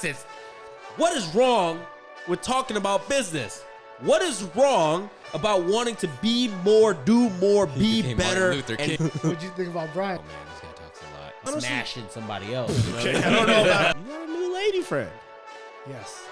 nonsense. What is wrong with talking about business? What is wrong about wanting to be more, do more, be better? And What'd you think about Brian? oh man, this guy talks a lot. Smashing somebody else. Okay, I don't know about you got a new lady friend. Yes.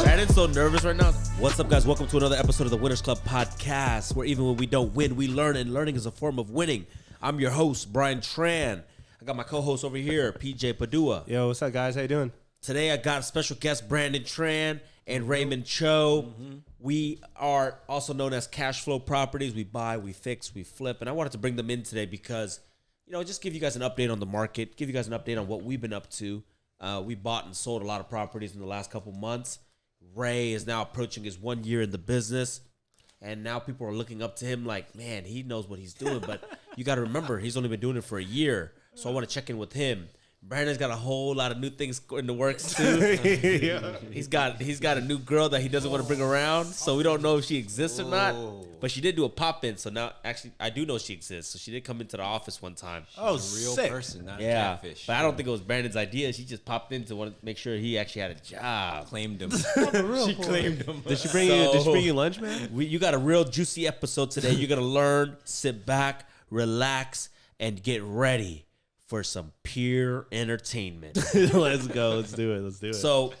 Brandon's so nervous right now. What's up, guys? Welcome to another episode of the Winners Club podcast, where even when we don't win, we learn, and learning is a form of winning. I'm your host, Brian Tran. I got my co-host over here, PJ Padua. Yo, what's up, guys? How you doing? Today, I got special guest Brandon Tran and Raymond Cho. We are also known as Cash Flow Properties. We buy, we fix, we flip. And I wanted to bring them in today because, just give you guys an update on the market, give you guys an update on what we've been up to. We bought and sold a lot of properties in the last couple months. Ray is now approaching his 1 year in the business. And now people are looking up to him like, man, he knows what he's doing. But you got to remember, he's only been doing it for a year. So I want to check in with him. Brandon's got a whole lot of new things in the works too. Yeah. He's got a new girl that he doesn't want to bring around, so we don't know if she exists or not. But she did do a pop-in, so now actually I do know she exists. So she did come into the office one time. Oh, A real sick. person, not a Yeah, catfish. but I don't think it was Brandon's idea. She just popped in to want to make sure he actually had a job. Claimed him. She claimed him. Did she bring you lunch, man? You got a real juicy episode today. You're gonna learn, sit back, relax, and get ready for some pure entertainment. Let's go. Let's do it. So,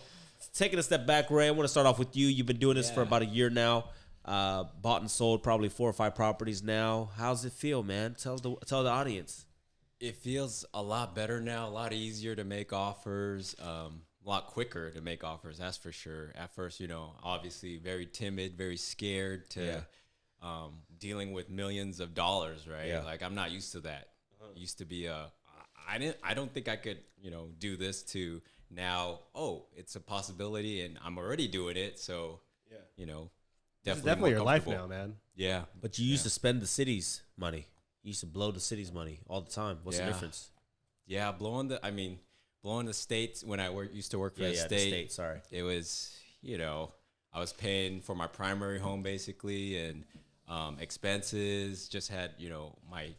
taking a step back, Ray, I want to start off with you. You've been doing this for about a year now. Bought and sold probably 4 or 5 properties now. How's it feel, man? Tell the audience. It feels a lot better now, a lot easier to make offers, a lot quicker to make offers, that's for sure. At first, obviously very timid, very scared to dealing with millions of dollars, right? Yeah. Like, I'm not used to that. Used to be I don't think I could, do this to now, it's a possibility and I'm already doing it. So, Definitely your life now, man. Yeah. But you used to spend the city's money. You used to blow the city's money all the time. What's the difference? Yeah, blowing the states when I used to work for the state. Sorry. It was, I was paying for my primary home basically and expenses, just had, my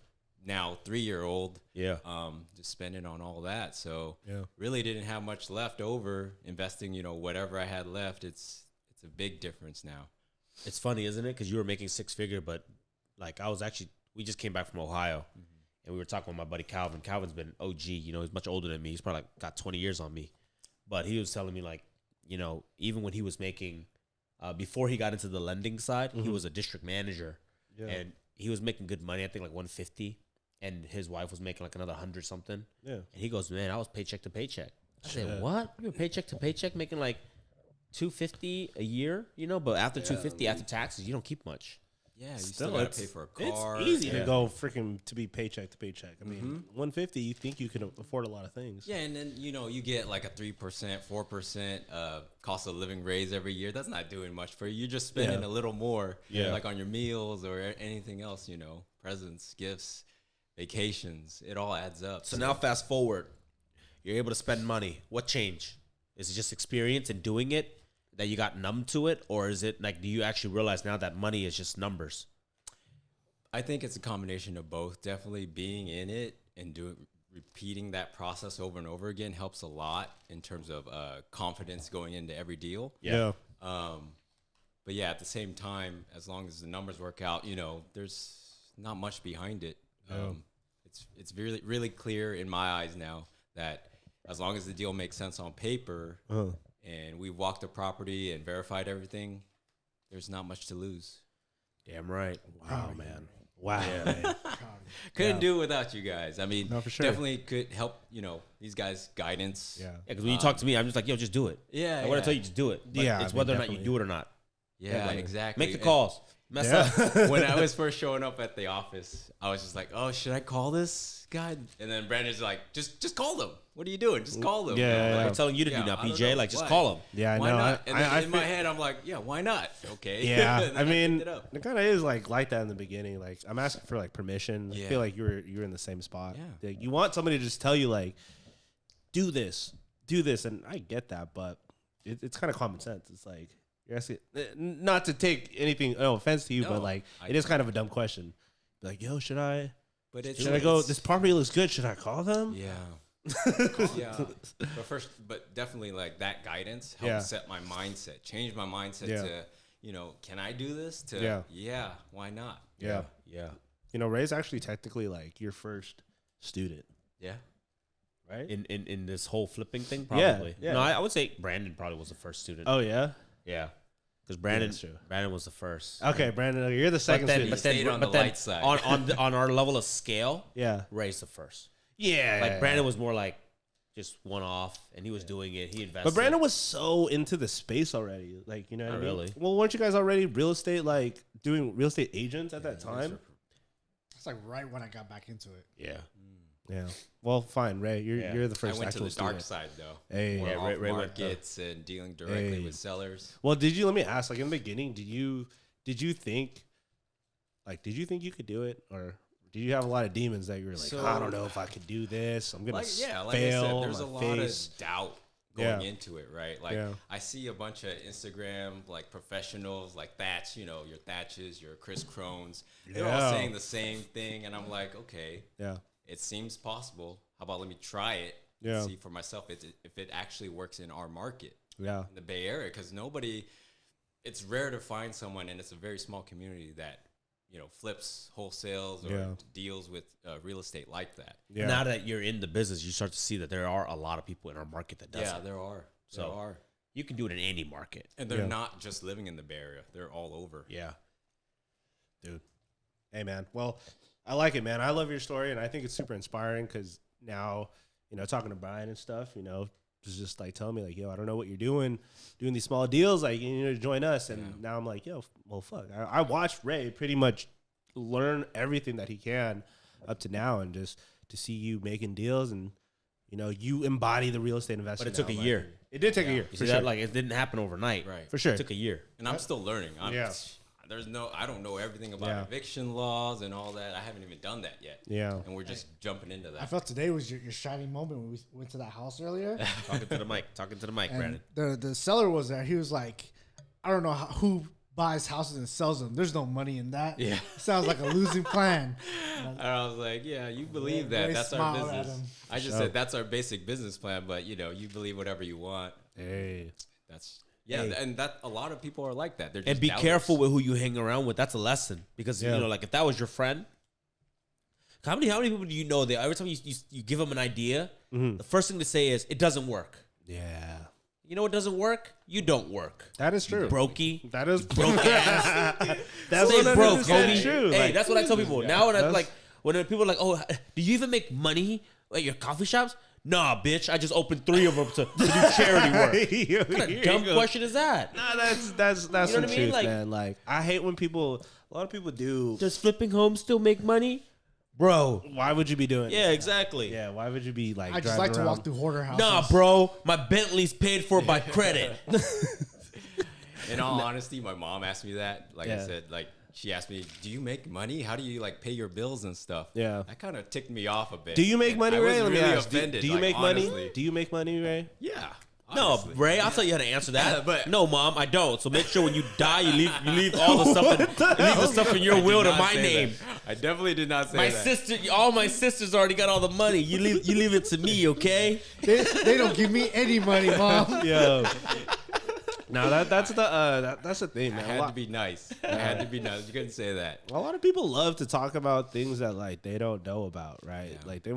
now 3-year-old, just spending on all that. So really didn't have much left over investing, whatever I had left. It's a big difference now. It's funny, isn't it? Because you were making 6-figure, but like we just came back from Ohio and we were talking with my buddy Calvin. Calvin's been OG, he's much older than me. He's probably got 20 years on me. But he was telling me like, even when he was making, before he got into the lending side, he was a district manager and he was making good money. I think like 150. And his wife was making like another 100 something. Yeah. And he goes, man, I was paycheck to paycheck. I said, what? You were paycheck to paycheck making like $250 a year, but after $250 after taxes, you don't keep much. Yeah, you still gotta pay for a car. It's easy to go freaking to be paycheck to paycheck. I mean, 150, you think you can afford a lot of things. Yeah, and then you get like a 3%, 4% cost of living raise every year. That's not doing much for you. You're just spending a little more, like on your meals or anything else. Presents, gifts, vacations. It all adds up. So now fast forward, you're able to spend money. What changed? Is it just experience and doing it that you got numb to it? Or is it like, do you actually realize now that money is just numbers? I think it's a combination of both. Definitely being in it and repeating that process over and over again helps a lot in terms of confidence going into every deal. Yeah. But yeah, at the same time, as long as the numbers work out, there's not much behind it. It's really, really clear in my eyes now that as long as the deal makes sense on paper and we walked the property and verified everything, there's not much to lose. Damn right. Wow, man. Wow. Yeah. Couldn't do it without you guys. I mean, No, for sure. definitely could help, these guys' guidance. Yeah. Because when you talk to me, I'm just like, yo, just do it. Yeah. I want to tell you, just do it. But it's whether or not you definitely. do it or not. Yeah, exactly. Make the calls. Mess up. When I was first showing up at the office, I was just like, "Oh, should I call this guy?" And then Brandon's like, "Just call them. What are you doing? Just call them." Yeah, I'm telling you to do now, PJ. Like, just call them. Yeah, I Why know. not? And then in my feel- head, I'm like, "Yeah, why not?" Okay. Yeah, And then I mean, picked it up. it kind of is like that in the beginning. Like, I'm asking for like permission. I feel like you're in the same spot. Yeah. Like, you want somebody to just tell you like, do this, and I get that, but it's kind of common sense. It's like you're asking, not to take anything, no offense to you, No, but like it is kind of a dumb question. Be like, yo, should I But go? it's- This property looks good. Should I call them? Yeah. Yeah, but definitely like that guidance helped Yeah. set my mindset, change my mindset Yeah. to, can I do this? To Yeah. why not? Yeah. Yeah. Ray's actually technically like your first student, Yeah. right? In this whole flipping thing, Yeah, probably. yeah. No, I would say Brandon probably was the first student. Oh yeah. Yeah. Because Brandon, that's true. Brandon was the first. Okay, Brandon, you're the second then- student. but then- Stayed on the light side. on our level of scale, Yeah. Ray's the first. Yeah. Like Brandon was more like just one off, and he was doing it. He invested. But Brandon was so into the space already. Like, you know what Not I mean? really. Well, weren't you guys already real estate, like doing real estate agents at that time? It's like right when I got back into it. Yeah. Yeah. Well, fine, Ray. You're the I first went to actual the dark student. side though. Hey. More Yeah, off Ray went- markets and dealing directly Hey. with sellers. Well, let me ask, like in the beginning, did you think you could do it, or did you have a lot of demons that you were like, So- I don't know if I could do this. I'm gonna Like fail. I said, there's my a lot face. of doubt going Yeah. into it, right? Like Yeah. I see a bunch of Instagram like professionals like Thatch, your Thatches, your Chris Crones. They're all Yeah. saying the same thing, and I'm like, okay, Yeah. it seems possible. How about let me try it Yeah. and see for myself if it actually works in our market, Yeah. in the Bay Area, because it's rare to find someone, and it's a very small community that flips, wholesales, or Yeah. deals with real estate like that. Yeah. Now that you're in the business, you start to see that there are a lot of people in our market that does Yeah, it. there are. So- You can do it in any market. And they're Yeah. not just living in the Bay Area; they're all over. Yeah. Dude. Hey, man. Well, I like it, man. I love your story, and I think it's super inspiring because now, talking to Brian and stuff, was just like telling me like, yo, I don't know what you're doing these small deals, like, you need to join us. And now I'm like, yo, well, fuck. I watched Ray pretty much learn everything that he can up to now, and just to see you making deals and, you embody the real estate investment. But it took now, a like, year. It did take a year. You For see sure. that? Like, it didn't happen overnight. Right. For sure. It took a year. And I'm still learning. Yeah. I don't know everything about Yeah. eviction laws and all that. I haven't even done that yet. Yeah. And we're just jumping into that. I felt today was your shining moment when we went to that house earlier. Talking to the mic, And Brandon. the seller was there. He was like, I don't know who buys houses and sells them. There's no money in that. Yeah. Sounds like a losing plan. And I was like, yeah, you believe Ray that. That's our smiled at business. him. I just said that's our basic business plan, but you believe whatever you want. Hey. That's and that a lot of people are like that. They're just And be doubters. careful with who you hang around with. That's a lesson. Because, Yeah. like, if that was your friend, how many people do you know that every time you give them an idea, the first thing to say is, it doesn't work. Yeah. You know what doesn't work? You don't work. That is true. Brokey. That is Broke ass. That's Stay 100% broke, homie. true. Hey, Like, that's what I tell people. Now when I That's- when people are like, oh, do you even make money at your coffee shops? Nah, bitch. I just opened 3 of them to do charity work. What kind of dumb question is that? Nah, that's You know some what I mean? truth, Like- man. Like, I hate when a lot of people do. Does flipping homes still make money? Bro. Why would you be doing? Yeah, exactly. Yeah. Why would you be like? I just driving like to around? walk through hoarder houses. Nah, bro. My Bentley's paid for by credit. In all honesty, my mom asked me that. Like Yeah. I said, like she asked me, "Do you make money? How do you like pay your bills and stuff?" Yeah. That kind of ticked me off a bit. Do you make And money, I was Ray? Let me really ask. offended. Do you like, make money? honestly. Do you make money, Ray? Yeah. No, honestly. Ray, I'll tell you how to answer that. But- no, Mom, I don't. So make sure when you die, you leave all the stuff in your I did will to not my say name. that. I definitely did not say My that. sister, all my sisters already got all the money. You leave it to me, okay? They don't give me any money, mom. Yo. No, that's the thing, I man. had to be nice. I had to be nice. You couldn't say that. A lot of people love to talk about things that like they don't know about, right? Yeah. Like they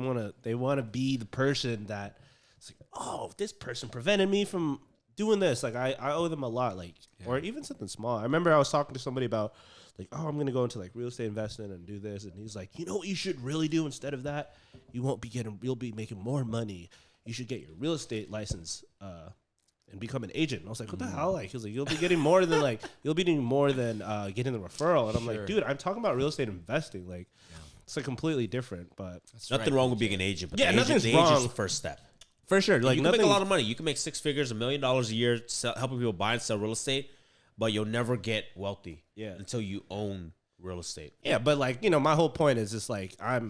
wanna be the person that it's like, oh, this person prevented me from doing this. Like I owe them a lot, like or even something small. I remember I was talking to somebody about like, oh, I'm gonna go into like real estate investment and do this, and he's like, you know what you should really do instead of that? You'll be making more money. You should get your real estate license and become an agent. And I was like, what the hell? Like, he was like, you'll be getting more than getting the referral. And I'm like, dude, I'm talking about real estate investing. Like, it's like completely different. But Nothing wrong with being an agent, but Yeah, the nothing's agent's wrong. the first step. for sure, like You can nothing. make a lot of money. You can make 6 figures, $1 million a year, helping people buy and sell real estate, but you'll never get wealthy until you own real estate. Yeah, but like my whole point is just like I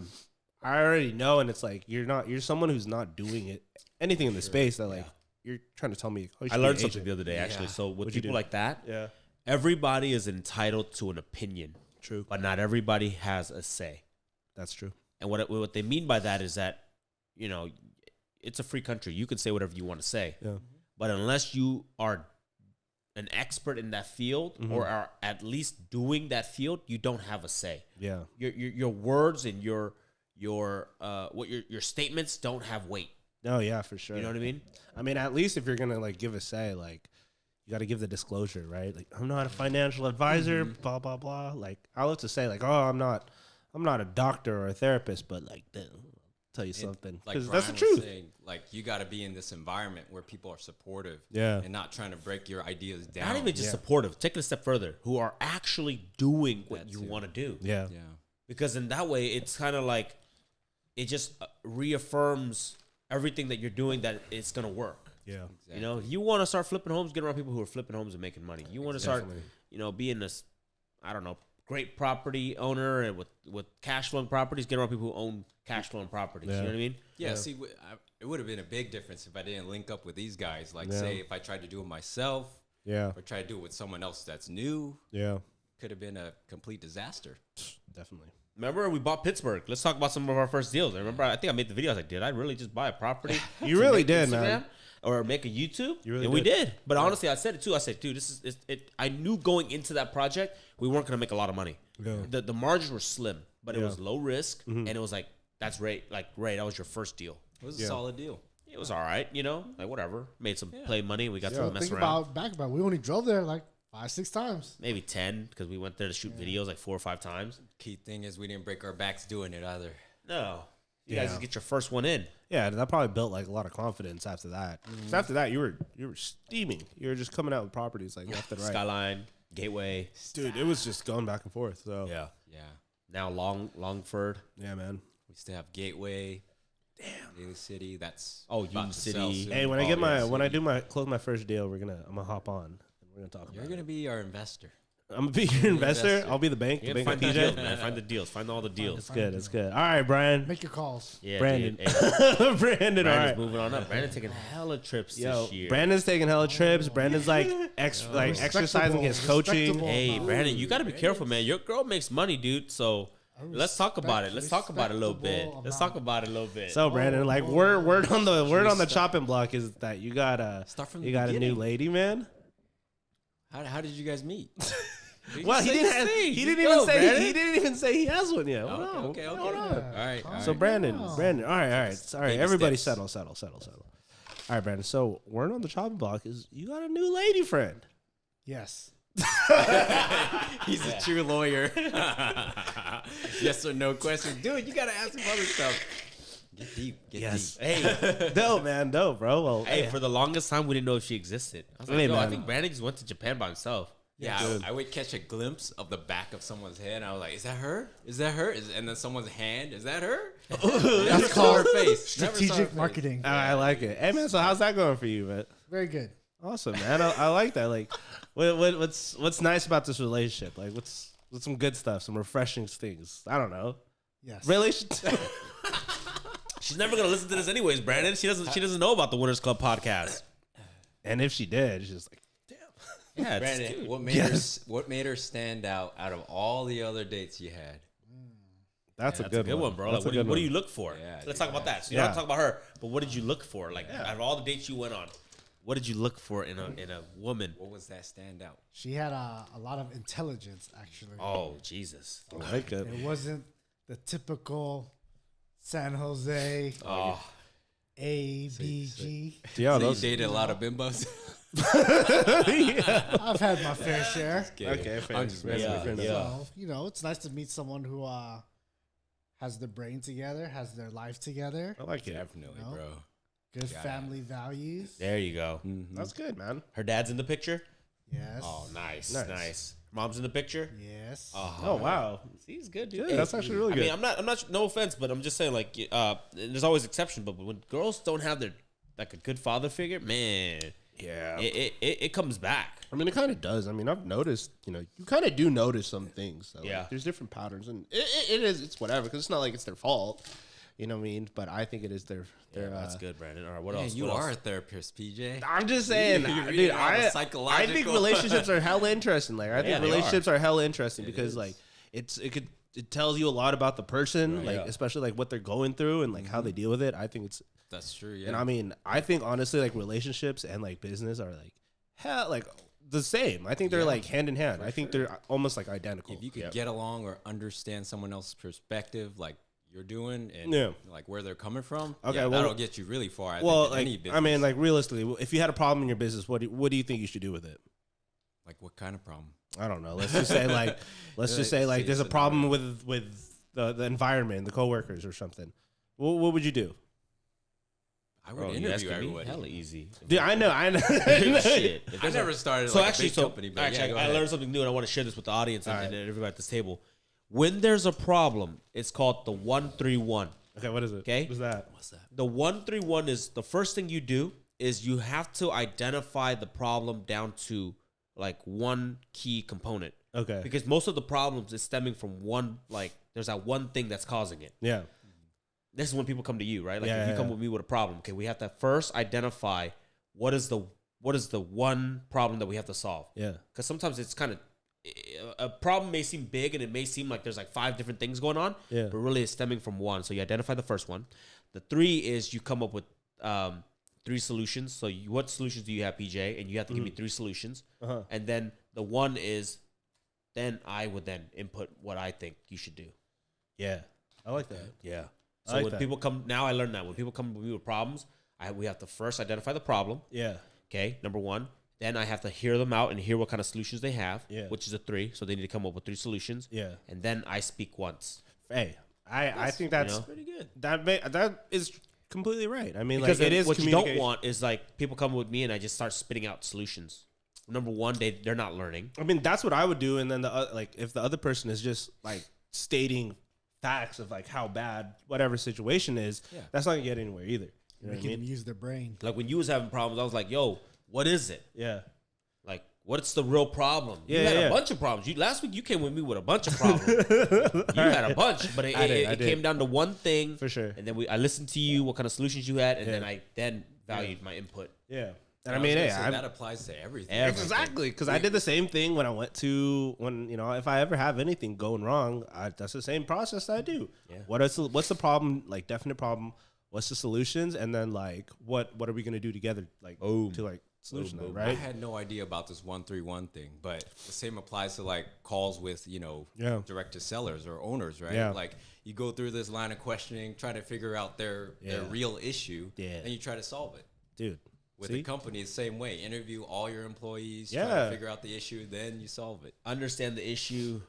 already know, and it's like you're someone who's not doing anything in the space that like you're trying to tell me. Oh, you should I be learned an something agent. the other day, actually. So with What'd you people do? like that, Yeah, everybody is entitled to an opinion. True. But not everybody has a say. That's true. And what they mean by that is that, it's a free country. You can say whatever you want to say. Yeah. But unless you are an expert in that field or are at least doing that field, you don't have a say. Yeah. Your words and your statements don't have weight. No, yeah, for sure. You know what I mean? I mean, at least if you're gonna like give a say, like you got to give the disclosure, right? Like, I'm not a financial advisor, blah blah blah. Like, I'll have to say, like, oh, I'm not a doctor or a therapist, but like, I'll tell you something, Like because that's the Brian was truth. saying, like you got to be in this environment where people are supportive, Yeah. and not trying to break your ideas down. Not even just supportive. Take it a step further. Who are actually doing what you want to do. Yeah. yeah. Because in that way, it's kind of like it just reaffirms everything that you're doing, that it's gonna work. Yeah. Exactly. You know, if you want to start flipping homes, get around people who are flipping homes and making money. You want to start, Definitely. being this, I don't know, great property owner and with cash flowing properties. Get around people who own cash flowing properties. Yeah. You know what I mean? Yeah, see, it would have been a big difference if I didn't link up with these guys. Like, Yeah. say, if I tried to do it myself Yeah. or try to do it with someone else that's new, Yeah. could have been a complete disaster. Definitely. Remember, we bought Pittsburgh. Let's talk about some of our first deals. I remember, I think I made the video. I was like, did I really just buy a property? You to really make did, Instagram man. Or make a YouTube? You really and we did. did. But honestly, I said it too. I said, dude, this is it. I knew going into that project, we weren't going to make a lot of money. Yeah. The margins were slim, but it Yeah. was low risk. And it was like, that's Ray. Like, Ray, that was your first deal. It was a solid deal. It was all right, like whatever. Made some play money. We got So to mess think around. about we only drove there like 5-6 times. Maybe 10 because we went there to shoot videos like 4 or 5 times. Key thing is we didn't break our backs doing it either. No. You Yeah. guys just get your first one in. Yeah, that probably built like a lot of confidence after that. 'Cause after that, you were steaming. You were just coming out with properties like left and right. Skyline, Gateway. Dude, it was just going back and forth. So Yeah. Yeah. Now Longford. yeah, man. We still have Gateway. Damn. Daly City. That's Oh, about Union to City. sell soon. Hey, when I Oh, get my yeah, when I City. do close my first deal, I'm gonna hop on and we're gonna talk You're about gonna be our investor. I'm gonna be your investor. investor. I'll be the bank. You The gotta bank find of the deals, PJ. man. Find the deals. Find all the deals. It's good. It's good. All right, Brian. Make your calls. Yeah, Brandon. dude. Hey, Brandon. All Brandon's right. moving on up. Brandon's taking hella trips Yo, this year. Brandon's taking hella trips. Brandon's like exercising his coaching. Respectable. Hey, Brandon, you got to be careful, man. Your girl makes money, dude. So let's talk about it. Let's talk about it a little bit. Respectable Let's amount. talk about it a little bit. So Brandon, like word on the chopping block is that you got Start from a the new beginning. lady, man. How did you guys meet? Well, he didn't even say he has one yet. Hold on. Okay. Hold All on. right. So Brandon, all right. Sorry, Baby everybody steps. settle. All right, Brandon. So word on the chopping block is you got a new lady friend. Yes. He's a true lawyer. Yes or no question. Dude, you gotta ask him other stuff. Get deep. Yes. Deep. hey, Dope, man. Dope, bro. Well, hey, for the longest time, we didn't know if she existed. I was like, Hey, yo, I man. think Brandon just went to Japan by himself. Yeah, dude. I would catch a glimpse of the back of someone's head, and I was like, "Is that her? Is that her?" And then someone's hand, "Is that her?" Never saw her face. Never saw her Strategic face. marketing. I like it. Hey, man. So how's that going for you, man? Very good. Awesome, man. I like that. Like, what's nice about this relationship? Like, what's some good stuff, some refreshing things? I don't know. Yes. Relationship. She's never gonna listen to this anyways, Brandon. She doesn't know about the Winners Club podcast. And if she did, she's like, Yeah, Brandon, dude. what made her stand out of all the other dates you had? that's a That's good a good one, bro. That's Like, a good what do one. you look for? Yeah, Let's dude, talk about that. So you yeah. don't have to talk about her, but what did you look for? Like out of all the dates you went on, what did you look for in a woman? What was that standout? She had a lot of intelligence, actually. Oh Jesus! I like it. It wasn't the typical San Jose Oh, ABG. Yeah, So you those. dated a lot of bimbos. I've had my fair share. Okay, fair. I'm just Fair messing enough, with fair you. enough. So, it's nice to meet someone who has their brain together, has their life together, I like it. Definitely, No. bro. good Got it. family values. there you go. That's good, man. Her dad's in the picture. Yes. Oh, nice, Nice. nice. Mom's in the picture. Yes. Oh wow, He's good, dude. Good, Hey, that's actually really I good. mean, I'm not. No offense, but I'm just saying, like, there's always exception. But when girls don't have their like a good father figure, man, yeah. it comes back. I mean, it kind of does. I mean, I've noticed. You kind of do notice some things. So, like, Yeah. there's different patterns, and it's whatever because it's not like it's their fault. You know what I mean? But I think it is their. Yeah, that's good, Brandon. All right, what Yeah, else? you What are else? a therapist, PJ. I'm just saying, You're dude. reading all the I think psychological- relationships are hella interesting. Like, I Yeah, think they relationships are hella interesting It because is. like it tells you a lot about the person, like Yeah. especially like what they're going through and like how they deal with it. I think That's true. Yeah. And I mean, I think honestly, like relationships and like business are like like the same. I think they're like hand in hand. I think they're almost like identical. if you could get along or understand someone else's perspective, like you're doing, and like where they're coming from, Okay, well, that'll get you really far. I think, in like, any business. I mean, like realistically, if you had a problem in your business, what do you think you should do with it? like what kind of problem? I don't know. Let's just say like there's a problem with the environment, the coworkers or something. What would you do? I would interview everybody. Hella easy. Dude, I know. Shit. I never started So like actually, a big company, but actually, yeah, I learned something new, and I want to share this with the audience and everybody at this table. When there's a problem, it's called the 1-3-1. Okay, what is it? Okay, What's that? the 1-3-1 is the first thing you do is you have to identify the problem down to like one key component. Okay. Because most of the problems is stemming from one, like there's that one thing that's causing it. Yeah. This is when people come to you, right? Like Yeah, if you come with me with a problem, okay, we have to first identify what is the one problem that we have to solve. Yeah. Because sometimes it's kind of a problem may seem big and it may seem like there's like 5 different things going on, Yeah. but really it's stemming from one. So you identify the first one. The 3 is you come up with 3 solutions. So what solutions do you have, PJ? And you have to give me 3 solutions. Uh-huh. And then the 1 is then I would then input what I think you should do. Yeah. I like that. Yeah. I So like when that. people come, now I learned that when people come with me with problems, we have to first identify the problem. Yeah. Okay, number 1. Then I have to hear them out and hear what kind of solutions they have, Yeah. which is a 3. So they need to come up with 3 solutions. Yeah. And then I speak once. Hey, I think that's Pretty good. that is completely right. I mean, Because like it is what you communication. don't want is like people come with me and I just start spitting out solutions. Number 1, they're not learning. I mean, that's what I would do, and then like if the other person is just like stating facts of like how bad whatever situation is, that's not gonna get anywhere either. You know what I Making mean? them use their brain. Like when you was having problems, I was like, "Yo, what is it? Yeah. Like, what's the real problem?" You Yeah, had yeah. a bunch of problems. Last week you came with me with a bunch of problems. You had a bunch, but I it did. came down to one thing For sure. And then I listened to you, what kind of solutions you had, and Yeah. then I valued my input. Yeah. And I mean, hey, that applies to everything. exactly, because I did the same thing when I went to if I ever have anything going wrong, that's the same process that I do. Yeah. What's the problem? Like definite problem. What's the solutions? And then like what are we gonna do together? Like Boom. to like solution that, I right? had no idea about this 1-3-1 thing, but the same applies to like calls with Yeah. direct to sellers or owners, right? Yeah. Like you go through this line of questioning, try to figure out their real issue, Yeah. and you try to solve it. Dude. With See? the company, the same way. Interview all your employees, try Yeah. to figure out the issue, then you solve it. Understand the issue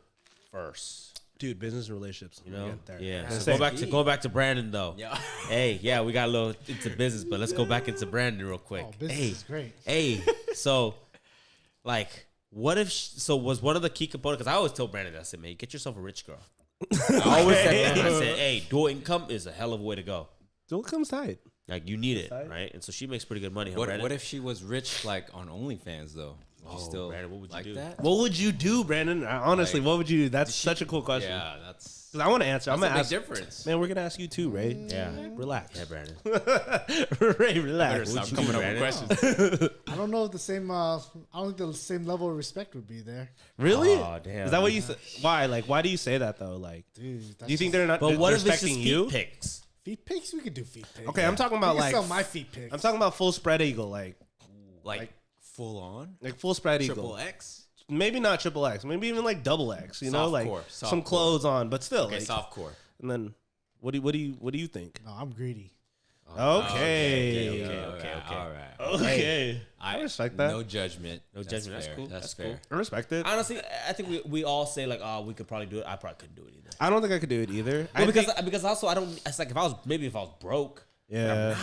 first. Dude, business and relationships. You know, Get there. yeah. That's So the go back to Brandon though. Yeah. Hey, yeah, we got a little into business, but let's go back into Brandon real quick. Oh, business hey, is great. Hey, so like, what if? Was one of the key components? Because I always tell Brandon, I said, man, get yourself a rich girl. I always said that. I said, hey, dual income is a hell of a way to go. Dual comes tight. Like you need it, Side. right? And so she makes pretty good money. Huh, What Brandon? if she was rich, like on OnlyFans though? Would you still Brandon, what would you like do? that? What would you do, Brandon? Honestly, Like, what would you do? That's such a cool question. Yeah, that's 'Cause I want to answer. I'm a gonna big ask. difference. Man, we're gonna ask you too, Ray. Yeah, Relax. yeah, Brandon. Ray, Better relax. stop you coming do, up with Brandon? questions. I don't know if the same. I don't think the same level of respect would be there, Really? Oh, damn. Is that what you say? Why? Like, why do you say that though? Like, dude. do you think they're not? But what if it's just respecting feet you? pics? feet pics? We could do feet pics. Okay, I'm talking about You can like. sell my feet pics. I'm talking about full spread eagle, like Full on? full spread Triple eagle. X? Maybe not triple X. Maybe even like double X. You know, like Softcore, some softcore. clothes on, but still. Okay, like, softcore. and then, what do you think? No, I'm greedy. Okay. Okay. All right. Okay. I respect that. No judgment. No judgment. That's Fair. cool. That's That's fair. cool. I respect it. Honestly, I think we all say like, oh, we could probably do it. I probably couldn't do it either. I don't think I could do it either. Well, I because think- because also I don't. It's like if I was broke. But I'm yeah, not.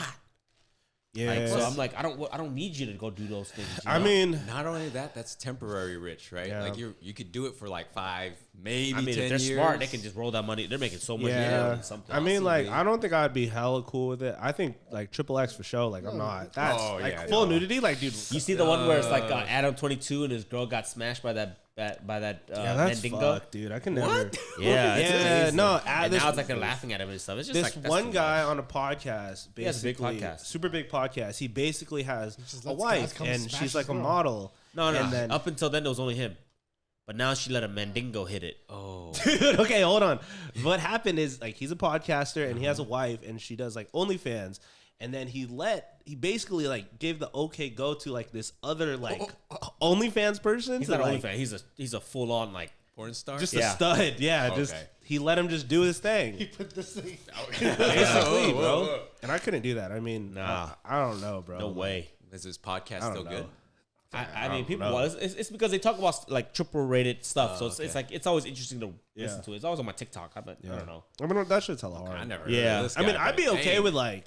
yeah. Like, so I'm like I don't need you to go do those things. you I know? mean, Not only that, that's temporary rich, right? Yeah. Like you could do it for like 5, maybe I mean, 10 if they're years. smart, they can just roll that money. They're making so much yeah. on something. I mean, like, Possibly. I don't think I'd be hella cool with it. I think like triple X for sure. Like, I'm not. That's Oh, like yeah, full no. nudity. Like, dude, You see the one where it's like Adam 22 and his girl got smashed by that yeah, that's Mandingo. fuck, dude. I can never. Yeah, it's Yeah, amazing. no, And this- now it's like they're laughing at him and stuff. It's just This like that's one too guy much. on a podcast, basically, He has a big podcast. super big podcast. He basically has just a lets guys wife, come and smash she's like his a girl. model. No, And then, up until then it was only him, but now she let a Mandingo hit it. Oh. dude, okay, hold on. What happened is like he's a podcaster and he has a wife, and she does like OnlyFans, and then he basically like gave the okay go to like this other like OnlyFans person. He's to, not like, OnlyFans. He's a full on like Porn star. just Yeah. a stud. Yeah, just Okay. he let him just do his He thing. put this thing. Basically, bro. And I couldn't do that. I mean, Nah. I don't know, bro. no way. Is this podcast I don't still know. good? I mean, people. know. Well, it's because they talk about like triple rated stuff, so it's okay. like it's always interesting to Yeah. listen to. It's always on my TikTok. I don't know. I mean, that shit's hella hard. I never. Yeah. Heard of this I mean, guy, I'd be but, okay hey, with like,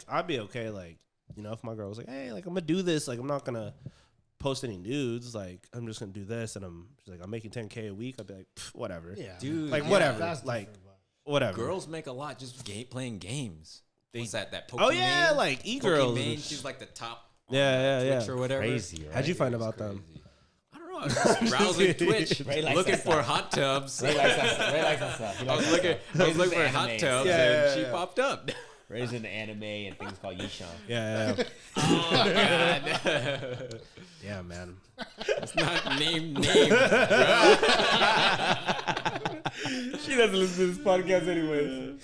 you know, if my girl was like, hey, like I'm gonna do this, like I'm not gonna post any nudes, like I'm just gonna do this, and she's like, I'm making $10K a week. I'd be like, whatever, Yeah, Dude, like yeah, whatever, That's like different, but- whatever. Girls make a lot just playing games. What's that? That Oh yeah, Pokemon? like e-girls. Pokemon, and she's sh- like the top. Yeah, Twitch or whatever. Crazy, right? How'd you find It's about them? crazy. I don't know. I was just browsing Twitch, Ray likes looking that for stuff. hot tubs. Ray likes that stuff. He I likes was that looking, stuff. I was looking for Ray's hot into tubs, anime. and Yeah, she yeah. popped up. Ray's into anime and things called Yishan. Yeah, yeah, Oh God, yeah, man. it's not names. She doesn't listen to this podcast anyways.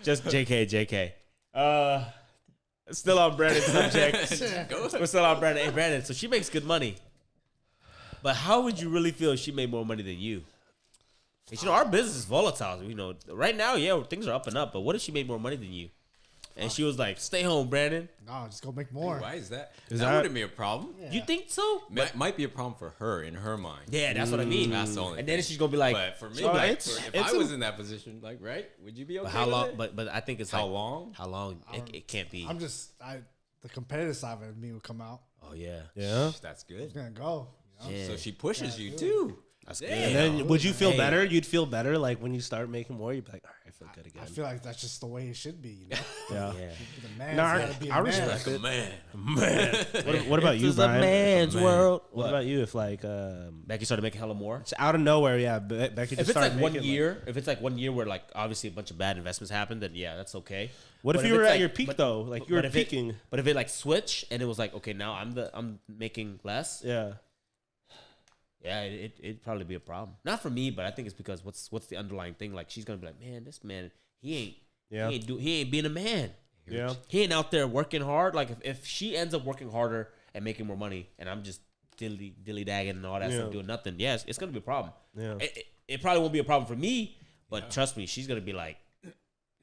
Just JK. Still on Brandon's subject. We're still on Brandon. Hey, Brandon, so she makes good money. But how would you really feel if she made more money than you? 'Cause, you know, our business is volatile. You know, right now, yeah, things are up and up. But what if she made more money than you? And she was like, stay home, Brandon. No, just go make more. Why is that? Is that that- wouldn't be a problem. Yeah. You think so? Might be a problem for her in her mind. Yeah, that's what I mean. That's the only And then thing. she's going to be like, But for me, So like, it's- if it's I a- was in that position, like, right, would you be okay? but how with long? it? But I think it's How like, long? How long? It can't be. The competitive side of me would come out. Oh, yeah. Yeah. That's It's good. gonna go. You know? Yeah. So she pushes you dude. too. That's Damn. good. And then would you feel Hey. better? You'd feel better like when you start making more. You'd be like, all right, I feel good again. I feel like that's just the way it should be. You know, Yeah. Yeah. the man's No, gotta be a I man. respect it. Man, What about you, This is a Brian? man's world. What about you? If like Becky started making hella more? it's out of nowhere, yeah. Becky just If it's started like 1 making, year, if it's like 1 year where like obviously a bunch of bad investments happened, then yeah, that's okay. What if But you were it's at like- your peak but- though? Like you were but if it- peaking. But if it like switch and it was like, okay, now I'm making less, Yeah. yeah, it'd probably be a problem. Not for me, but I think it's because what's the underlying thing? Like she's gonna be like, man, this man, he ain't being a man. Yeah. He ain't out there working hard. Like if she ends up working harder and making more money, and I'm just dilly dagging and all that Yeah. stuff doing nothing, yes, it's gonna be a problem. Yeah. It probably won't be a problem for me, but trust me, she's gonna be like,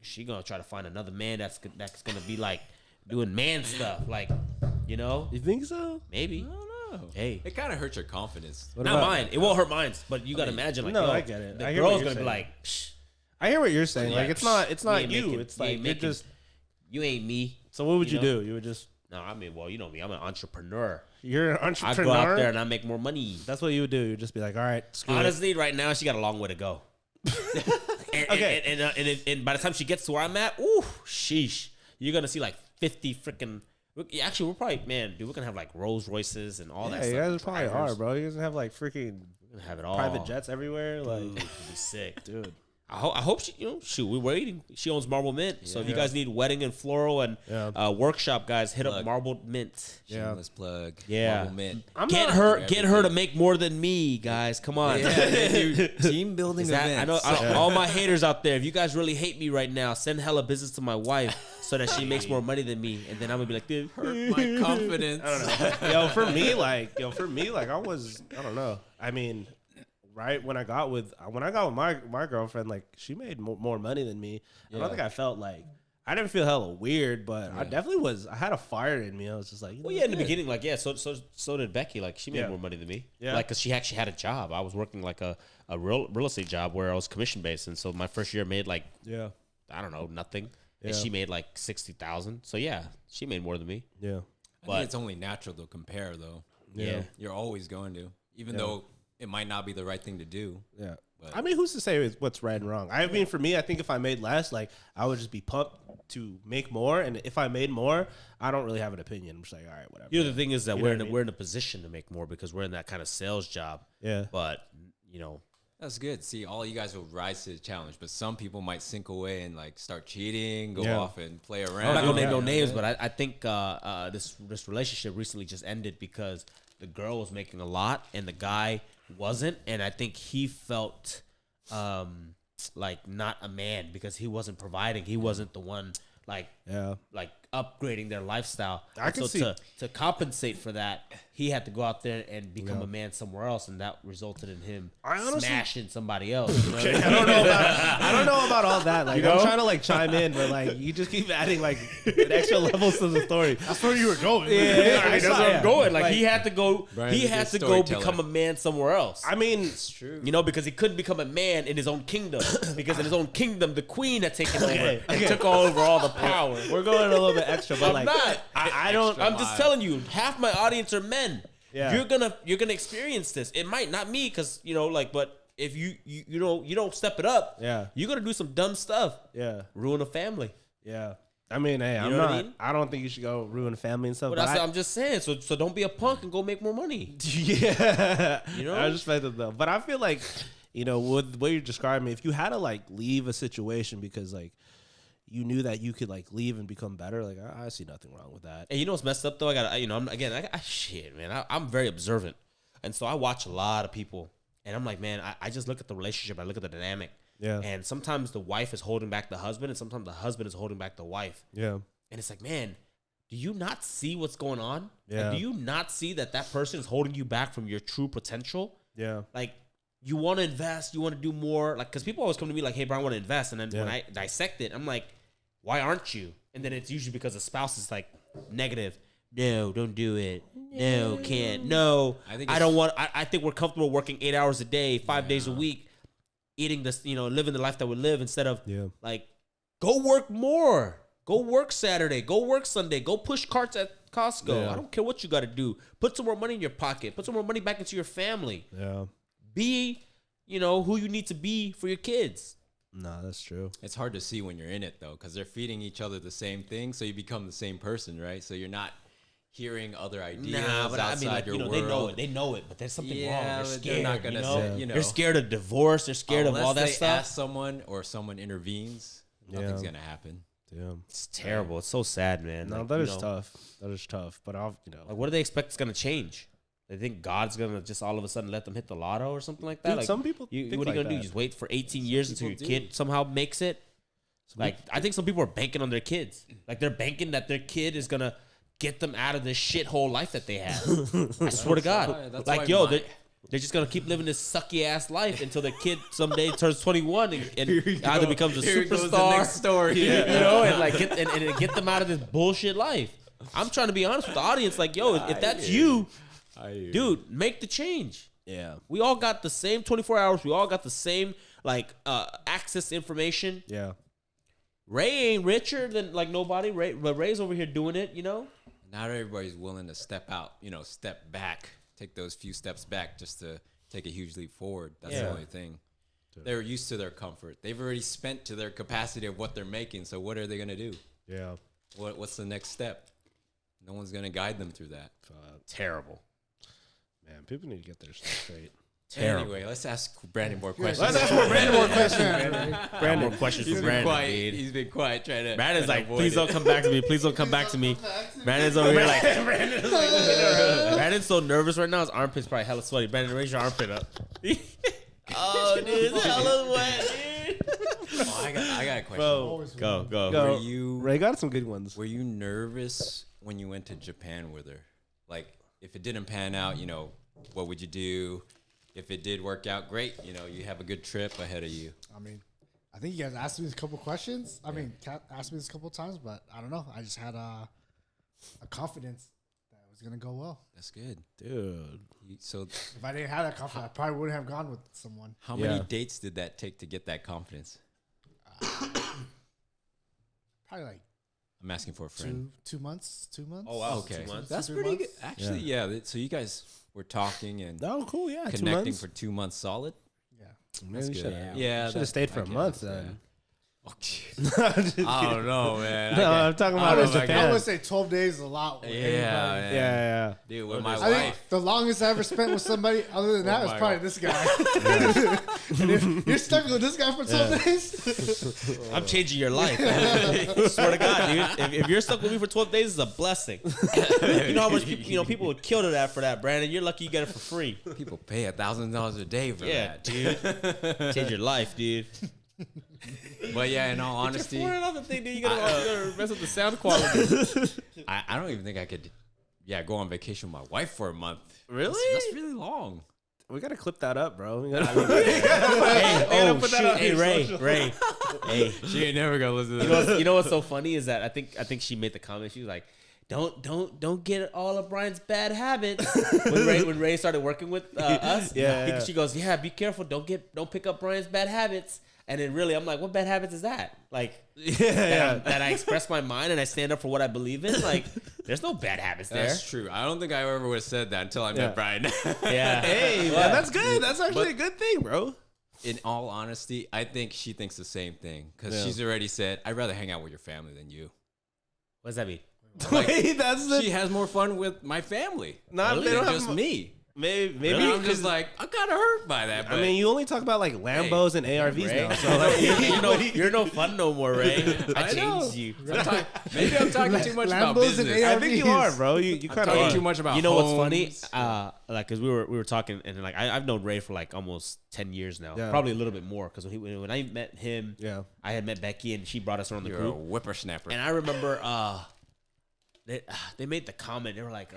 she gonna try to find another man that's gonna be like doing man stuff, like, you know, You think so? maybe. I don't know. Hey. It kind of hurts your confidence. What Not about- mine. It won't hurt mine, but you gotta imagine, like, no, yo, I get it. the I hear what girl's you're gonna be saying. like, Psh, I hear what you're saying. Like it's not you you. ain't making- It's you like ain't you're making- just. you ain't me. So what would you you know? do? You would just. No, I mean, well, you know me. I'm an entrepreneur. You're an I entrepreneur. go out there and I make more money. That's what you would do. You'd just be like, all right, screw it. Honestly, right now she got a long way to go. Okay. And by the time she gets to where I'm at, ooh, sheesh, you're gonna see like 50 freaking. Actually, we're probably, man, dude, we're gonna have like Rolls Royces and all Yeah, that you stuff. guys probably Drivers. are, bro. You guys have like freaking We're gonna have it all. private jets everywhere. Like, Dude, it'd be sick. dude. I hope she, shoot, we're waiting. She owns Marble Mint, so if you Yeah. guys need wedding and floral and Yeah. workshop, guys, hit up Plug. Marble Mint. Yeah. Shameless plug. Yeah. Marble Mint. Get her to make more than me, guys. Come on. Yeah, they do team building Is that- I events. know all my haters out there. If you guys really hate me right now, send hella business to my wife so that she makes more money than me, and then I'm gonna be like, dude, hurt my confidence. For me, I was, I don't know. I mean, right when I got with my girlfriend, like she made more money than me. I don't think I felt like I didn't feel hella weird, but I definitely was. I had a fire in me. I was just like, well, yeah, in the beginning, like, yeah, so did Becky. Like, she made Yeah. more money than me. Yeah. Like, cause she actually had a job. I was working like a real estate job where I was commission based, and so my first year made like, yeah, I don't know, nothing, and Yeah. she made like 60,000. So yeah, she made more than me. yeah, I But- think it's only natural to compare, though. Yeah. You're always going to, even though it might not be the right thing to do. yeah. But- I mean, who's to say what's right and wrong? I mean, for me, I think if I made less, like I would just be pumped to make more, and if I made more, I don't really have an opinion. I'm just like, all right, whatever. You know, the thing is that You know we're what in I mean? we're in a position to make more because we're in that kind of sales job. Yeah. But you know, That's good. See, all you guys will rise to the challenge, but some people might sink away and like start cheating, go Yeah. off and play around. I'm not gonna name no Yeah. names, but I think this relationship recently just ended because the girl was making a lot and the guy wasn't, and I think he felt like not a man because he wasn't providing. He wasn't the one like Yeah. like upgrading their lifestyle. I And can so see- to compensate for that, he had to go out there and become a man somewhere else, and that resulted in him I honestly- smashing somebody else. You know what I mean? I don't know about all that. Like, I'm trying to like chime in, but like you just keep adding like an extra levels to the story. That's where you were going. Yeah, I mean, that's where I'm going. Like, he had to go. Brian's He a had good to go storyteller. become a man somewhere else. I mean, It's true. You know, because he couldn't become a man in his own kingdom. Because in his own kingdom, the queen had taken over and okay. took over all the power. we're going a little bit extra, but I'm like not. I don't. I'm just telling you, half my audience are men. Yeah. You're gonna experience this. It might not me, because but if you don't step it up, Yeah. you're gonna do some dumb stuff, Yeah. ruin a family. Yeah. I mean, hey, I'm know what not. I mean? I don't think you should go ruin a family and stuff. But I'm just saying. So don't be a punk and go make more money. yeah, You know? I respect it though. But I feel like, with the way you're describing, if you had to like leave a situation because like you knew that you could like leave and become better, like I see nothing wrong with that. And you know what's messed up though? I'm very observant, and so I watch a lot of people, and I'm like, man, I just look at the relationship. I look at the dynamic. Yeah. And sometimes the wife is holding back the husband, and sometimes the husband is holding back the wife. Yeah. And it's like, man, do you not see what's going on? Yeah. Like, do you not see that person is holding you back from your true potential? Yeah. Like, you want to invest, you want to do more. Like, because people always come to me like, hey, Brian, I want to invest. And then when I dissect it, I'm like, why aren't you? And then it's usually because the spouse is like negative. No, don't do it. No, can't. No, I don't want. I think we're comfortable working 8 hours a day, 5 days a week, eating this, living the life that we live, instead of like, go work more. Go work Saturday. Go work Sunday. Go push carts at Costco. Yeah. I don't care what you got to do. Put some more money in your pocket. Put some more money back into your family. Yeah. Be, who you need to be for your kids. No, that's true. It's hard to see when you're in it though, because they're feeding each other the same thing, so you become the same person, right? So you're not hearing other ideas outside your world. they know it. They know it, but there's something wrong. They're but scared. they're not gonna say, They're scared of divorce. They're scared of all that Unless they stuff. ask someone or someone intervenes, nothing's gonna happen. Yeah. It's terrible. It's so sad, man. No, Like, that is tough. That is tough. But I'll, Like, what do they expect is gonna change? They think God's gonna just all of a sudden let them hit the lotto or something like that. Dude, Like, some people what are you think gonna like do? that. Just wait for 18 years until your people kid somehow makes it? Like, I think some people are banking on their kids. Like, they're banking that their kid is gonna get them out of this shithole life that they have. I swear to God. that's Like, why yo, my- they're just gonna keep living this sucky ass life until their kid someday turns 21 and Here we either go. becomes a Here goes the superstar, next story. and like get them out of this bullshit life. I'm trying to be honest with the audience. Like, yo, if that's you, dude, make the change. Yeah. We all got the same 24 hours. We all got the same access to information. Yeah. Ray ain't richer than like nobody. But Ray's over here doing it. Not everybody's willing to step out, step back, take those few steps back just to take a huge leap forward. That's the only thing. They're used to their comfort. They've already spent to their capacity of what they're making. So what are they going to do? Yeah. What's the next step? No one's going to guide them through that. Terrible. Man, people need to get their stuff straight. Terrible. Anyway, let's ask Brandon more questions. Let's ask more Brandon more questions. Brandon, more questions for Brandon. quiet. Dude. He's been quiet trying to. Brandon's trying like, to avoid please it. don't come back to me. Please don't come back to me. Brandon's over here like, Brandon's so nervous right now. His armpit's probably hella sweaty. Brandon, raise your armpit up. Oh, dude, it's hella wet, dude. Oh, I got a question. Bro, Go. go. Were you Ray got some good ones. Were you nervous when you went to Japan with her? Like, if it didn't pan out, what would you do? If it did work out, great. You have a good trip ahead of you. I mean, I think you guys asked me this a couple questions. I mean, Kat asked me this a couple times, but I don't know. I just had a confidence that it was gonna go well. That's good. Dude. So, If I didn't have that confidence, I probably wouldn't have gone with someone. how many Yeah. dates did that take to get that confidence? Probably like I'm asking for a friend. 2 months. 2 months. Oh, wow. Okay, 2 months? that's 2 pretty months? good. Actually, yeah. So you guys were talking and Oh, cool. Yeah. 2 connecting months. for 2 months solid. Yeah. Maybe good. should Yeah, have stayed for a month then. I don't know, man. No, I'm talking I about don't in know, I Japan. would say 12 days is a lot. with anybody. man. Yeah. Dude, with my I think wife. the longest I ever spent with somebody other than that was my probably God. this guy. And if you're stuck with this guy for 12 days, I'm changing your life. I swear to God, dude. If you're stuck with me for 12 days, it's a blessing. You know how much people would kill to that for that, Brandon. You're lucky you get it for free. People pay $1,000 a day for Yeah, that. dude. Change your life, dude. But yeah, in all honesty, Another thing, dude, you gotta mess with the sound quality. I don't even think I could. Yeah, go on vacation with my wife for a month. Really? That's really long. We gotta clip that up, bro. We gotta Hey, hey, Ray. Hey, She ain't never gonna listen to this. you know what's so funny is that I think she made the comment. She was like, "Don't get all of Brian's bad habits." when Ray started working with us, she goes, "Yeah, be careful. Don't pick up Brian's bad habits." And then really, I'm like, "What bad habits is that?" Like, that I express my mind and I stand up for what I believe in. Like, there's no bad habits there. That's true. I don't think I ever would have said that until I met Brian. Yeah. Hey, man, that's good. That's actually a good thing, bro. In all honesty, I think she thinks the same thing because she's already said, "I'd rather hang out with your family than you." What does that mean? Like, that's the she has more fun with my family. Not than they don't have just mo- me. maybe I'm just like, I'm kind of hurt by that. But I mean, you only talk about like Lambos and ARVs Ray, now. So like, you're no fun no more, Ray. I know. changed you. maybe I'm talking too much about Lambos and business. ARVs. I think you are, bro. You kind of Talking are. too much about You know what's funny? homes. Like, cause we were talking, and like I've known Ray for like almost 10 years now, Yeah. probably a little bit more. Cause when I met him, Yeah. I had met Becky, and she brought us around the You're a group. whippersnapper. And I remember, they made the comment. They were like,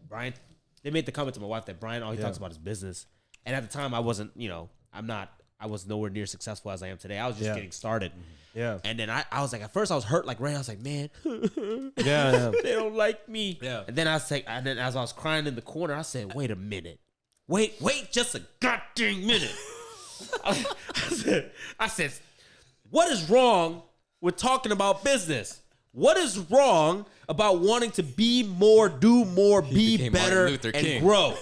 Brian. They made the comment to my wife that Brian, all he talks about is business. And at the time, I wasn't, I was nowhere near successful as I am today. I was just getting started. Yeah. And then I was like, at first I was hurt like Ray. I was like, man, Yeah. they don't like me. Yeah. And then I was like, and then as I was crying in the corner, I said, wait a minute. Wait just a goddamn minute. I said, what is wrong with talking about business? What is wrong about wanting to be more, do more, be became better, Martin Luther and King. grow?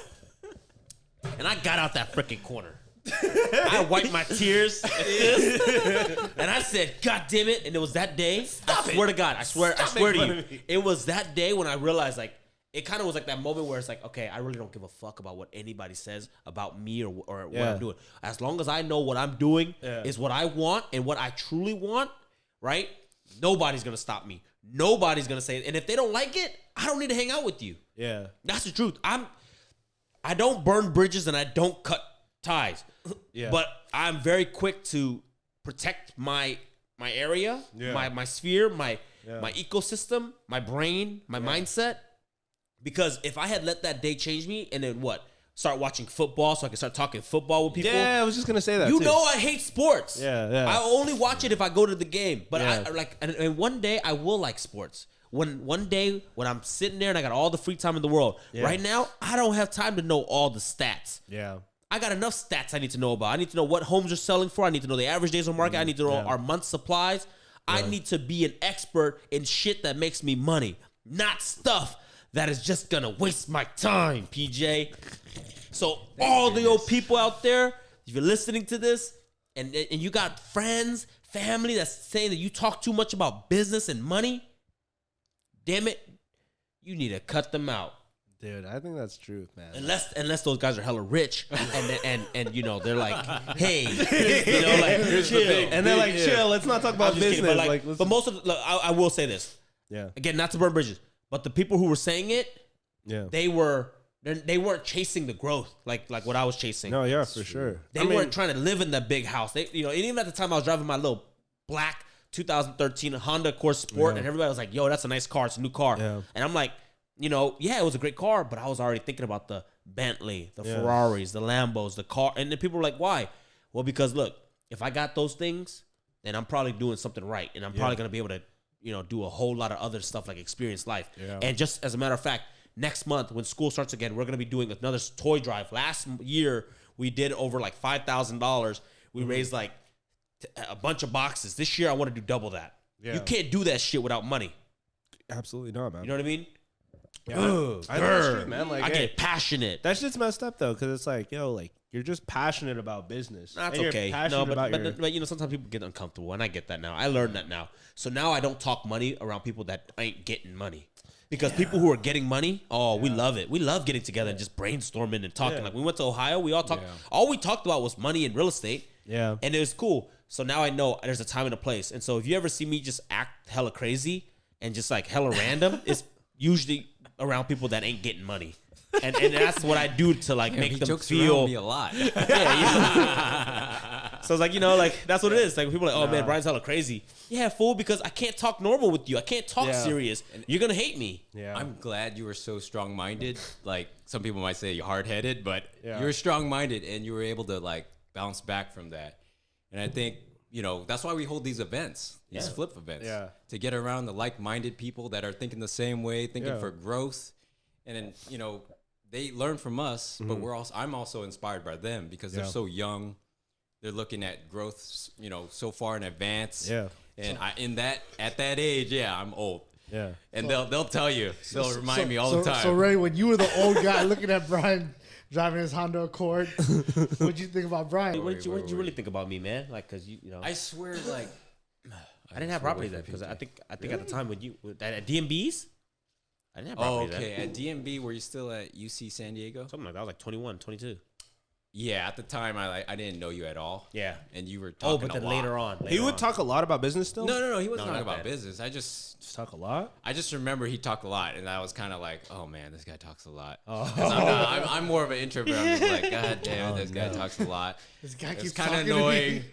And I got out that freaking corner. I wiped my tears and I said, God damn it. And it was that day. I swear to God. I swear to you. It was that day when I realized, like, it kind of was like that moment where it's like, okay, I really don't give a fuck about what anybody says about me or what I'm doing. As long as I know what I'm doing is what I want and what I truly want, right? Nobody's going to stop me. Nobody's going to say it. And if they don't like it, I don't need to hang out with you. Yeah. That's the truth. I don't burn bridges and I don't cut ties. Yeah. But I'm very quick to protect my area, my sphere, my ecosystem, my brain, my mindset. Because if I had let that day change me and then start watching football so I can start talking football with people. Yeah, I was just gonna say that. You too. know I hate sports. Yeah. I only watch it if I go to the game. But Yeah. I like, and one day I will like sports. One day when I'm sitting there and I got all the free time in the world. Yeah. Right now, I don't have time to know all the stats. Yeah. I got enough stats I need to know about. I need to know what homes are selling for. I need to know the average days on market. I need to know our month's supplies. I need to be an expert in shit that makes me money, not stuff that is just gonna waste my time, PJ. So all the old people out there, if you're listening to this and you got friends, family that's saying that you talk too much about business and money, damn it, you need to cut them out. Dude, I think that's truth, man. Unless those guys are hella rich and you know they're like, hey, you know, like chill, And they're like, chill, let's not talk about I'm just business. kidding, Like, but most of the, I will say this again, not to burn bridges, but the people who were saying it, they weren't chasing the growth like what I was chasing. No, yeah, for sure. They weren't trying to live in that big house. They, and even at the time I was driving my little black 2013 Honda Accord Sport, and everybody was like, yo, that's a nice car. It's a new car. Yeah. And I'm like, it was a great car, but I was already thinking about the Bentley, the Ferraris, the Lambos, the car. And then people were like, why? Well, because look, if I got those things, then I'm probably doing something right. And I'm probably going to be able to, do a whole lot of other stuff like experience life. Yeah. And just as a matter of fact, next month when school starts again, we're going to be doing another toy drive. Last year, we did over like $5,000. We raised like a bunch of boxes. This year, I want to do double that. Yeah. You can't do that shit without money. Absolutely not, man. You know what I mean? Yeah, I think that's true, man. Like, I get passionate. That shit's messed up though, because it's like, like you're just passionate about business. That's and okay. You're passionate about but sometimes people get uncomfortable, and I get that now. I learned that now. So now I don't talk money around people that ain't getting money. Because people who are getting money, we love it. We love getting together and just brainstorming and talking. Like we went to Ohio, we all talked. All we talked about was money and real estate. Yeah, and it was cool. So now I know there's a time and a place. And so if you ever see me just act hella crazy and just like hella random, it's usually around people that ain't getting money. And that's what I do to like make them jokes feel around me a lot. So So it's like, like that's what it is. Like people are like, oh man, Brian's hella crazy. Yeah, fool, because I can't talk normal with you. I can't talk serious. You're gonna hate me. Yeah. I'm glad you were so strong-minded. Like some people might say you're hard-headed, but you're strong-minded and you were able to like bounce back from that. And I think, that's why we hold these events, these flip events, to get around the like-minded people that are thinking the same way, thinking for growth. And then, they learn from us, but I'm also inspired by them because they're so young. They're looking at growth, so far in advance. Yeah. And at that age, I'm old. Yeah. And they'll tell you, they'll remind me all the time. So Ray, when you were the old guy looking at Brian driving his Honda Accord, what'd you think about Brian? What did you really think about me, man? Like, cause I swear, like, I didn't have property then, because I think at the time at DMBs, I didn't have property then. At DMB, were you still at UC San Diego? Something like that. I was like 21, 22. Yeah, at the time, I didn't know you at all. Yeah. And you were talking but then later on. He would talk a lot about business still? No, he wasn't talking about business. Just talk a lot? I just remember he talked a lot, and I was kind of like, oh, man, this guy talks a lot. I'm more of an introvert. I'm just like, God damn it, this guy talks a lot. This guy keeps kind of annoying.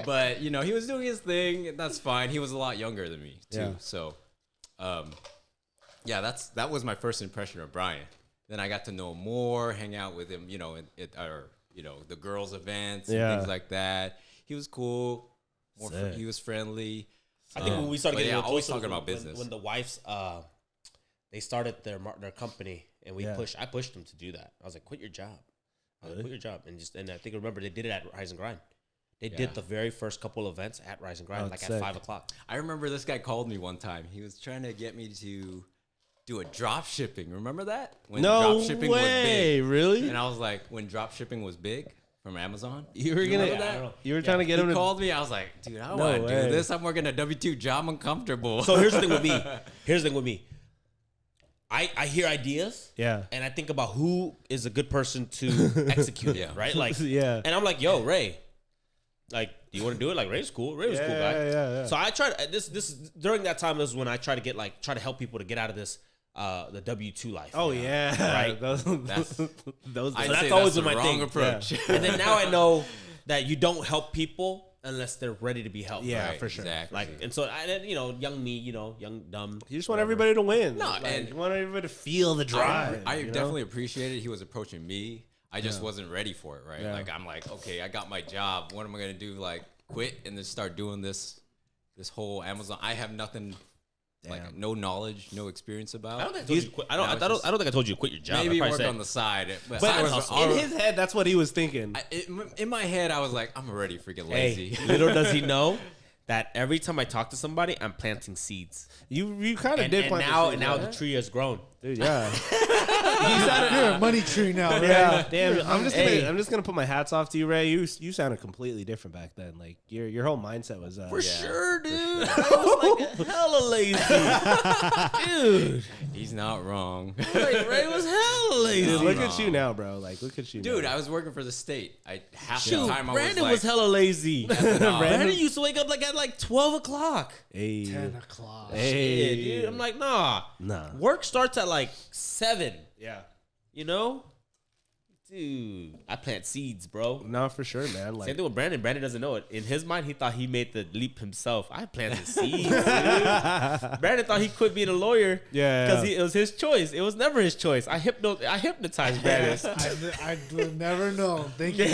But, he was doing his thing, and that's fine. He was a lot younger than me, too. Yeah. So, that was my first impression of Brian. Then I got to know more, hang out with him, at our, the girls' events and things like that. He was cool. He was friendly. I think when we started getting always talking about business. When the wives, they started their company, and I pushed them to do that. I was like, quit your job. Quit your job. And I think, remember, they did it at Rise and Grind. They did the very first couple events at Rise and Grind, at 5 o'clock. I remember this guy called me one time. He was trying to get me to do a drop shipping. Remember that? When drop shipping was big. Really? And I was like, when drop shipping was big from Amazon. You were trying to get him He to called me. I was like, dude, I don't want to do this. I'm working a W-2 job. I'm uncomfortable. So here's the thing with me. I hear ideas. Yeah. And I think about who is a good person to execute it, right? Like, and I'm like, yo, Ray, like, do you want to do it? Like, Ray's cool. Ray was a cool guy. Yeah. So I tried this during that time. This is when I try to help people to get out of this the W-2 life. Oh right. That's always been my wrong approach. Yeah. And then now I know that you don't help people unless they're ready to be helped. Yeah, right, for sure. Exactly. Like, and so young me, young dumb. You just want everybody to win. No, and you want everybody to feel the drive. I definitely appreciated he was approaching me. I just wasn't ready for it, right? Yeah. Like, I'm like, okay, I got my job. What am I gonna do? Like, quit and then start doing this whole Amazon. I have nothing. Like, no knowledge, no experience about. I don't think I told you quit. I don't think I told you to quit your job. Maybe work on the side. But in his head, that's what he was thinking. In my head, I was like, I'm already freaking lazy. Hey, little does he know that every time I talk to somebody, I'm planting seeds. You kind of did plant seeds. And now the tree has grown. Dude, yeah. You're a money tree now, Ray. Yeah, damn. I'm just gonna put my hats off to you, Ray. You sounded completely different back then. Like your whole mindset was for sure, dude. I was like hella lazy, dude. He's not wrong. Ray was hella lazy. Dude, look at you now, bro. Like, look at you, dude. now. I was working for the state. Half the time Brandon was hella lazy. Brandon used to wake up at 12 o'clock. Hey. 10 o'clock. Hey, shit, dude. I'm like, nah. Work starts at 7. Yeah. Dude, I plant seeds, bro. No, for sure, man. Same thing with Brandon. Brandon doesn't know it. In his mind, he thought he made the leap himself. I planted seeds, dude. Brandon thought he quit being a lawyer because it was his choice. It was never his choice. I hypnotized Brandon. I would never know. Thank you.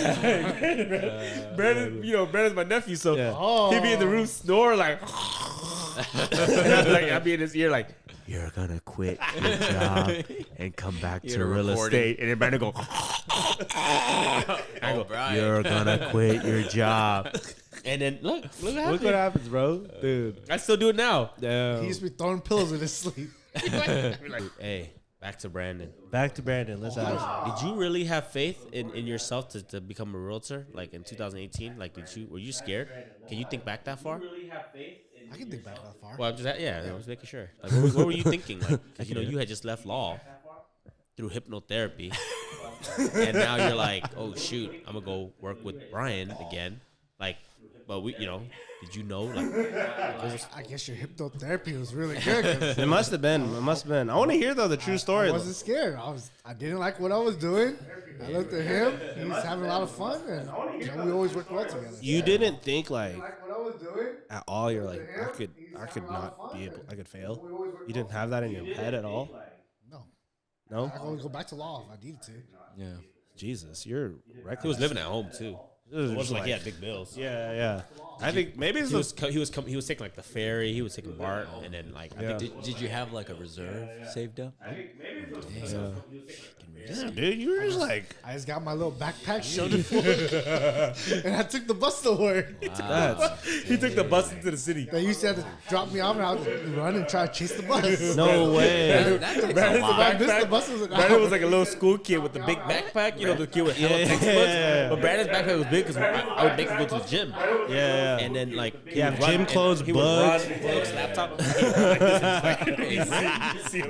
Brandon, Brandon's my nephew, so he'd be in the room snore like, I'd be in his ear like, you're gonna quit your job and come back to real estate. And then Brandon go, you're gonna quit your job. And then look what happens. Look what happens, bro. Dude. I still do it now. Damn. He used to be throwing pillows in his sleep. Hey, back to Brandon. Let's ask. Did you really have faith in yourself to become a realtor? Like in 2018? Like were you scared? Can you think back that far? I can think back that far. Well, I'm just I was making sure. Like, what were you thinking? Like, 'cause, you had just left law through hypnotherapy, and now you're like, oh shoot, I'm gonna go work with Brian again. Like, but we, did you know? Like, I guess your hypnotherapy was really good. 'Cause It must have been. It must have been. I want to hear though the true story. I wasn't scared. I didn't like what I was doing. I looked at him. He was having a lot of fun, and we always worked well together. You didn't think like What I was doing. at all. You're like I could not be able. I could fail. You didn't have that in your head at all. No, No. I could always go back to law if I needed to. Yeah. Jesus, you're reckless. he was living at home too. It was It just wasn't like he had big bills. Yeah. I think maybe it's He was taking like the ferry. He was taking BART, and then like I Yeah. think Did you have like a reserve saved up? dude, you were just like I just got my little backpack, showed it forward, and I took the bus to work. that's he took the bus into the city. They used to have to drop me off, and I would run and try to chase the bus. no way. That takes a Brandon's lot. I missed the bus. Was Brandon was like a little school kid with the big backpack, the kid with hella textbooks. Yeah. But Brandon's backpack was big because I would make him go to the gym. Yeah. And then like Yeah, would run, gym and clothes, he would bugs. run, books, laptop.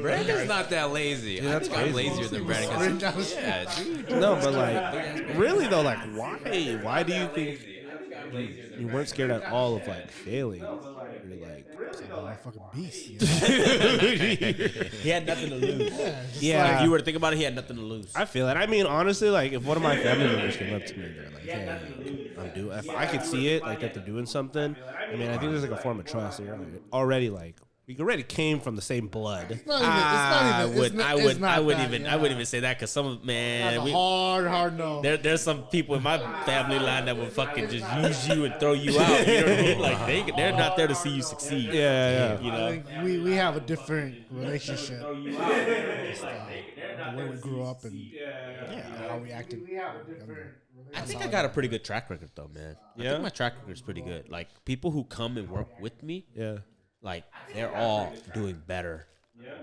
Brandon's not that lazy. I think I'm lazier than Brandon. 'cause Sprint down the street. Yeah, dude. No, but like really though, like why? Why do you think you weren't scared at all of like failing? You're like, I'm a fucking beast. He had nothing to lose. yeah. If you were to think about it, he had nothing to lose. I feel it. I mean, honestly, like if one of my family members came up to me, they're like, "Hey, I'm doing." If I could see it, like that they're doing something, I mean, I think there's like a form of trust. You're like, already like we already came from the same blood. I wouldn't that, even say that because some man, That's a hard no. there's some people in my family line that would fucking just use you and throw you out. You know what I mean? Like they're not there to see you succeed. Yeah. You I know. think we have a different relationship. Just, the way we grew up and how we acted. I think I got a pretty good track record though, man. I Yeah? think my track record is pretty good. Like people who come and work with me, Yeah. like they're all doing better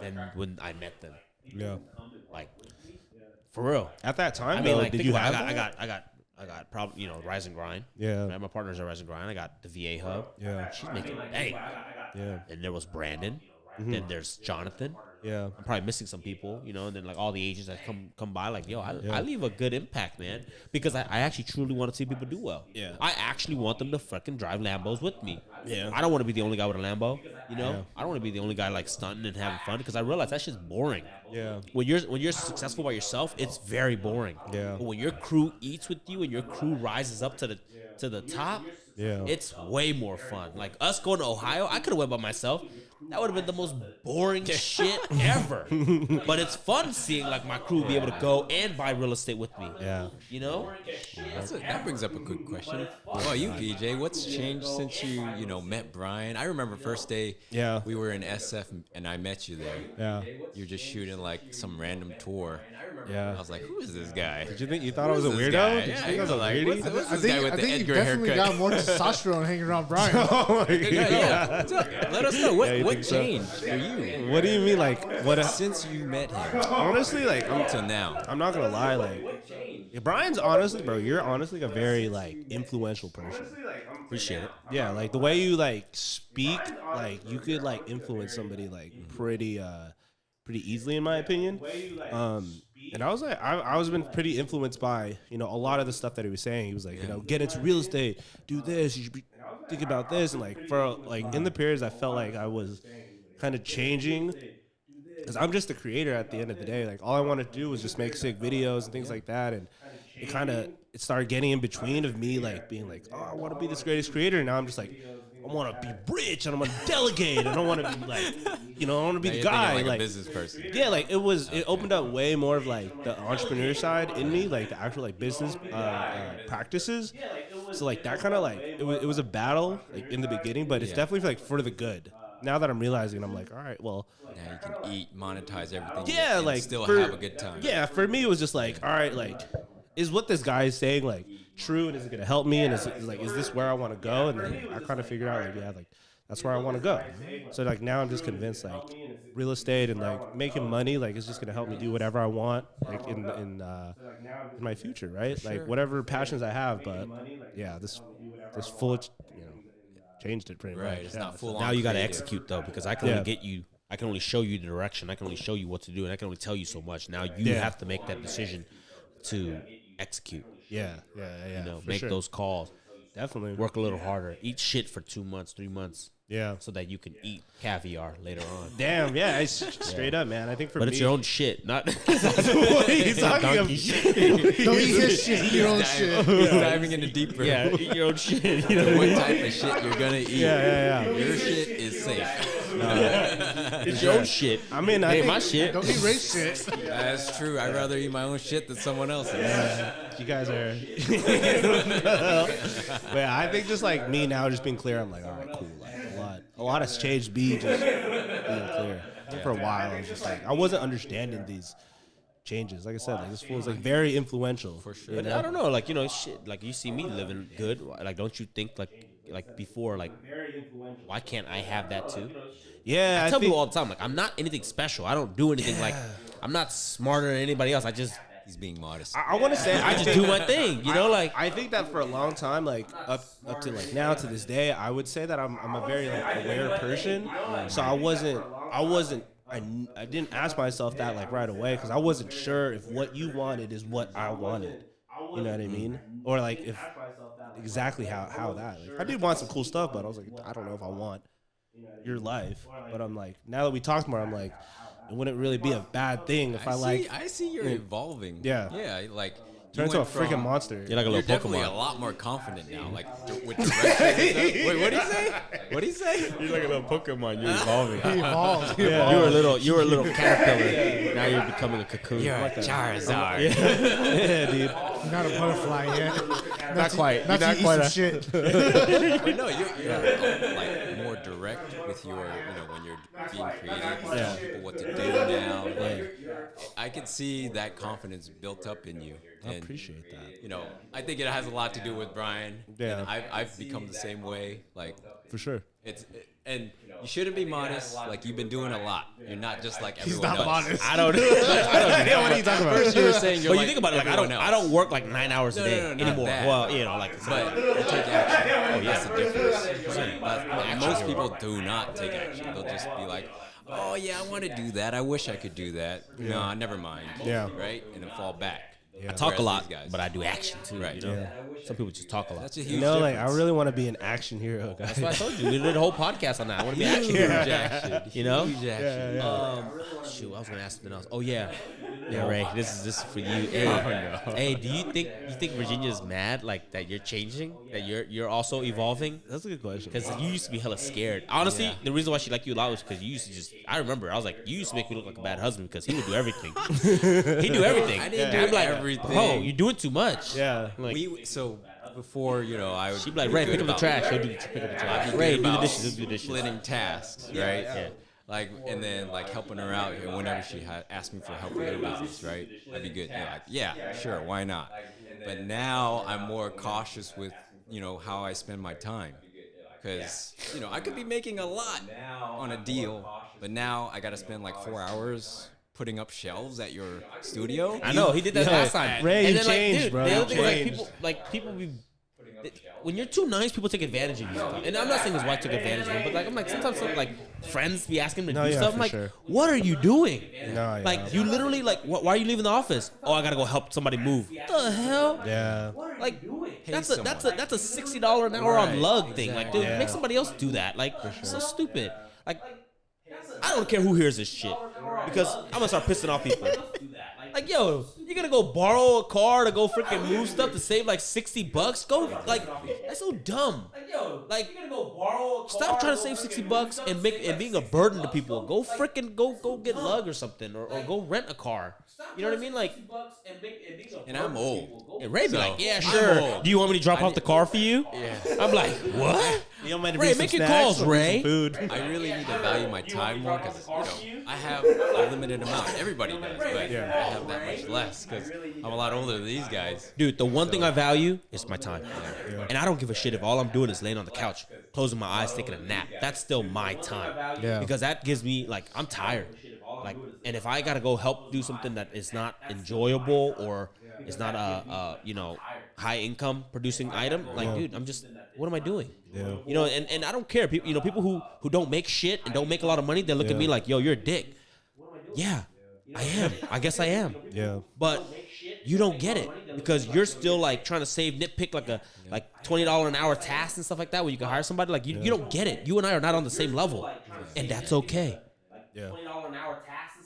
than when I met them. Yeah. Like for real. At that time, I mean, though, like did think you about have it. that? I got probably Rise and Grind. Yeah. Right? My partner's at Rise and Grind. I got the VA Hub. Yeah. She's making bang. Yeah. And there was Brandon. Then there's Jonathan. Yeah. I'm probably missing some people, and then like all the agents that come by, like, yo, I leave a good impact, man, because I actually truly want to see people do well. Yeah. I actually want them to fucking drive Lambos with me. Yeah. I don't want to be the only guy with a Lambo, I don't want to be the only guy like stunting and having fun because I realize that shit's boring. Yeah. When you're successful by yourself, it's very boring. Yeah. But when your crew eats with you and your crew rises up to the top, Yeah. it's way more fun. Like us going to Ohio, I could have went by myself. That would have been the most boring shit ever. But it's fun seeing like my crew be able to go and buy real estate with me. Yeah. You know? That brings up a good question. Well, you, BJ, what's changed since you met Brian? I remember first day Yeah. we were in SF and I met you there. Yeah. You're just shooting like some random tour. I Yeah. was like, who is this guy? Did you thought I was a Who's this weirdo? guy? Did you Yeah, think I was a like, weirdie? what's I this guy with think the you Edgar definitely haircut? got more testosterone hanging around Brian. Oh my God. Yeah. So, let us know what you think so? changed for you What do you mean, like what? since you met him Honestly, like to now. I'm not gonna lie, like Brian's honestly, bro, you're honestly a very like influential person. Appreciate it. Yeah, like the way you like speak, like you could like influence somebody like pretty easily in my opinion. And I was like, I was been pretty influenced by a lot of the stuff that he was saying. He was like, get into real estate, do this, you should be thinking about this, and like for like in the periods I felt like I was kind of changing. Because I'm just a creator at the end of the day. Like, all I wanted to do was just make sick videos and things like that. And it started getting in between of me, like, being like, oh, I want to be this greatest creator. And now I'm just like, I want to be rich and I want to delegate. And I don't want to be like, I want to be Now the you're guy. thinking like Like, a business person. yeah, like, it opened up way more of, like, the entrepreneur side in me, like, the actual, like, business practices. So, like, that kind of, like, it was a battle, like, in the beginning, but it's definitely, like, for the good. Now that I'm realizing, I'm like, all right, well, Now you can eat, monetize everything. yeah, and like still for- have a good time. Yeah, for me it was just like, all right, like, is what this guy is saying like true, and is it gonna help me, and is this where I want to go? And then I kind of figured out like, yeah, like that's where I want to go. So like now I'm just convinced like real estate and like making money like it's just gonna help me do whatever I want like in my future, right? Like whatever passions I have, but yeah, this full changed it pretty much. Right. It's Yeah, not full on. Now you got to creative. execute though, because I can only show you the direction. I can only show you what to do, and I can only tell you so much. Now you Yeah. have to make that decision to execute. Yeah, Make for sure. those calls. Definitely. Work a little harder. Eat shit for 2 months, 3 months, Yeah. so that you can eat caviar later on. Damn. Yeah. It's straight up, man. I think for But me, it's your own shit, not what he's talking about. Don't eat his shit. Eat your own shit. He's diving into deeper. yeah. Eat your own shit. You know What type of shit you're gonna eat? Yeah. Your shit is safe. It's your own shit. I mean, Hey, I think my shit. Don't eat race shit. That's true. I'd rather eat my own shit than someone else's. you guys are. But yeah, I think just like me now, just being clear, I'm like, all right, cool. Like a lot has changed. Me just being clear. For a while, I was just like, I wasn't understanding these changes. Like I said, like this fool is like very influential. For sure. But I don't know, like, you know, shit. Like, you see me living good. Like, don't you think like before, like, why can't I have that too? Yeah, I tell think, people all the time, like, I'm not anything special. I don't do anything like, I'm not smarter than anybody else. He's being modest. I want to say I just do my thing. You know, like, I think that for a long time, like up to like now to this day, I would say that I'm a very like aware person. So I didn't ask myself that like right away because I wasn't sure if what you wanted is what I wanted. You know what I mean? Or like if exactly how that. Like, I did want some cool stuff, but I was like, I don't know if I want your life. But I'm like, now that we talked more, I'm like, it wouldn't really be a bad thing if I see you're evolving. Yeah. Yeah, like turn into a freaking monster. you're like a You're little definitely a Pokemon. lot more confident now. Like with direction and stuff. Wait, what did he say? What did he say? You're like a little Pokemon. You're evolving. He evolved. Yeah. You were a little caterpillar. Now you're becoming a cocoon. You're a Charizard. Yeah, dude. You're not a butterfly yet. Not quite. Not You're to not eat quite some a- shit. But no, you're like more direct with your, when you're being creative, you tell people what to do now. Like, I can see that confidence built up in you. I And, appreciate that. I think it has a lot to do with Brian. Yeah. And I've become the same way. Like, For sure. and you shouldn't be modest. Like, you've been doing a lot. You're not just like He's everyone not else. modest. I don't. What are you talking about? First, you were saying you're But like you think about it, like, everyone I else. don't work like 9 hours a No, day no, not anymore. that. Well, you know, like, But you take action. Oh, that's the difference. But most people do not take action. They'll just be like, oh, yeah, I want to do that. I wish I could do that. No, never mind. Yeah. Right? And then fall back. I talk a Whereas lot, these guys- but I do action too. Right. You know? Some people just talk a lot. That's a huge You know, like I difference. really want to be an action hero, guys. That's what I told you. We did a whole podcast on that. I want to be action. Huge action. You know? Huge action. Shoot, I was gonna ask something else. Oh yeah, Ray. This is for you. Hey, hey, do you think Virginia's mad like that you're changing? That you're also evolving? That's a good question. Because you used to be hella scared. Honestly, the reason why she liked you a lot was because you used to just. I remember. I was like, you used to make me look like a bad husband because he would do everything. He do everything. I didn't I'm do like, everything. bro, you're doing too much. Yeah. Like, So before, I would she'd be like, be Ray, good pick up the about- trash. He'll pick up the I'd trash. be Ray, good do the about dishes. He'll do the dishes. Splitting tasks, right? Yeah. Like, and then like helping her out whenever she had asked me for help with her business, right? I'd be good. Yeah, like, yeah, sure, why not? But now I'm more cautious with how I spend my time, because I could be making a lot on a deal, but now I got to spend like 4 hours putting up shelves at your studio. I know he did that last time. Ray, And you then, like, changed, dude, bro. The You other thing is, changed. people be. When you're too nice, people take advantage of you. And I'm not saying his wife took advantage of him, but like I'm like sometimes friends be asking him to No, do yeah, stuff. for I'm like, sure. what are you doing? No, yeah. Like you literally like, why are you leaving the office? Oh, I gotta go help somebody move. What the hell? Yeah. Like that's Pay a $60 an hour on Right, lug thing. Like, dude, Yeah. make somebody else do that. Like, it's so stupid. Like, I don't care who hears this shit because I'm gonna start pissing off people. Like, yo, you're gonna go borrow a car to go freaking move stuff to save like $60? Go, like, that's so dumb. Like, you're gonna go borrow a car. Stop trying to save $60 and being a burden to people. Go freaking go get lug or something, or go rent a car. You know what I mean? Like, And I'm old. and Ray be So, like, yeah, I'm sure. old. Do you want me to drop off the car for you? Yeah. I'm like, what? You don't mind to Ray, bring make some your snacks calls, or Ray. some food. I really need to value my time more because I have a limited amount. Everybody does, but I have that much less because I'm a lot older than these guys. Dude, the one thing I value is my time. And I don't give a shit if all I'm doing is laying on the couch, closing my eyes, taking a nap. That's still my time. Yeah. Because that gives me, like, I'm tired. Like, and if I gotta go help do something that is not enjoyable or is not a high income producing item, like, dude, I'm just, what am I doing? Yeah. You know, and I don't care. People, people who don't make shit and don't make a lot of money, they look at me like, yo, you're a dick. Yeah. I am. I guess I am. Yeah. But you don't get it because you're still like trying to nitpick like a $20 an hour task and stuff like that where you can hire somebody. Like you don't get it. You and I are not on the same level, and that's okay. Yeah.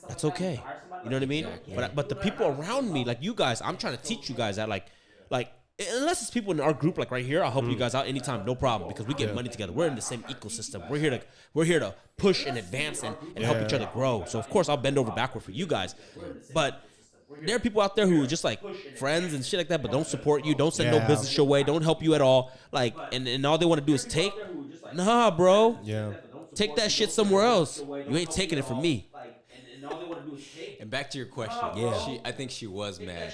That's okay. You know what I mean? But the people around me, like you guys, I'm trying to teach you guys that like unless it's people in our group like right here, I'll help you guys out anytime, no problem, because we get money together. We're in the same ecosystem. We're here to push and advance and help each other grow. So of course I'll bend over backward for you guys. But there are people out there who are just like friends and shit like that, but don't support you, don't send no business your way, don't help you at all. Like and all they want to do is take. Nah, bro. Yeah. Take that shit somewhere else. You ain't taking it from me. And back to your question, I think she was mad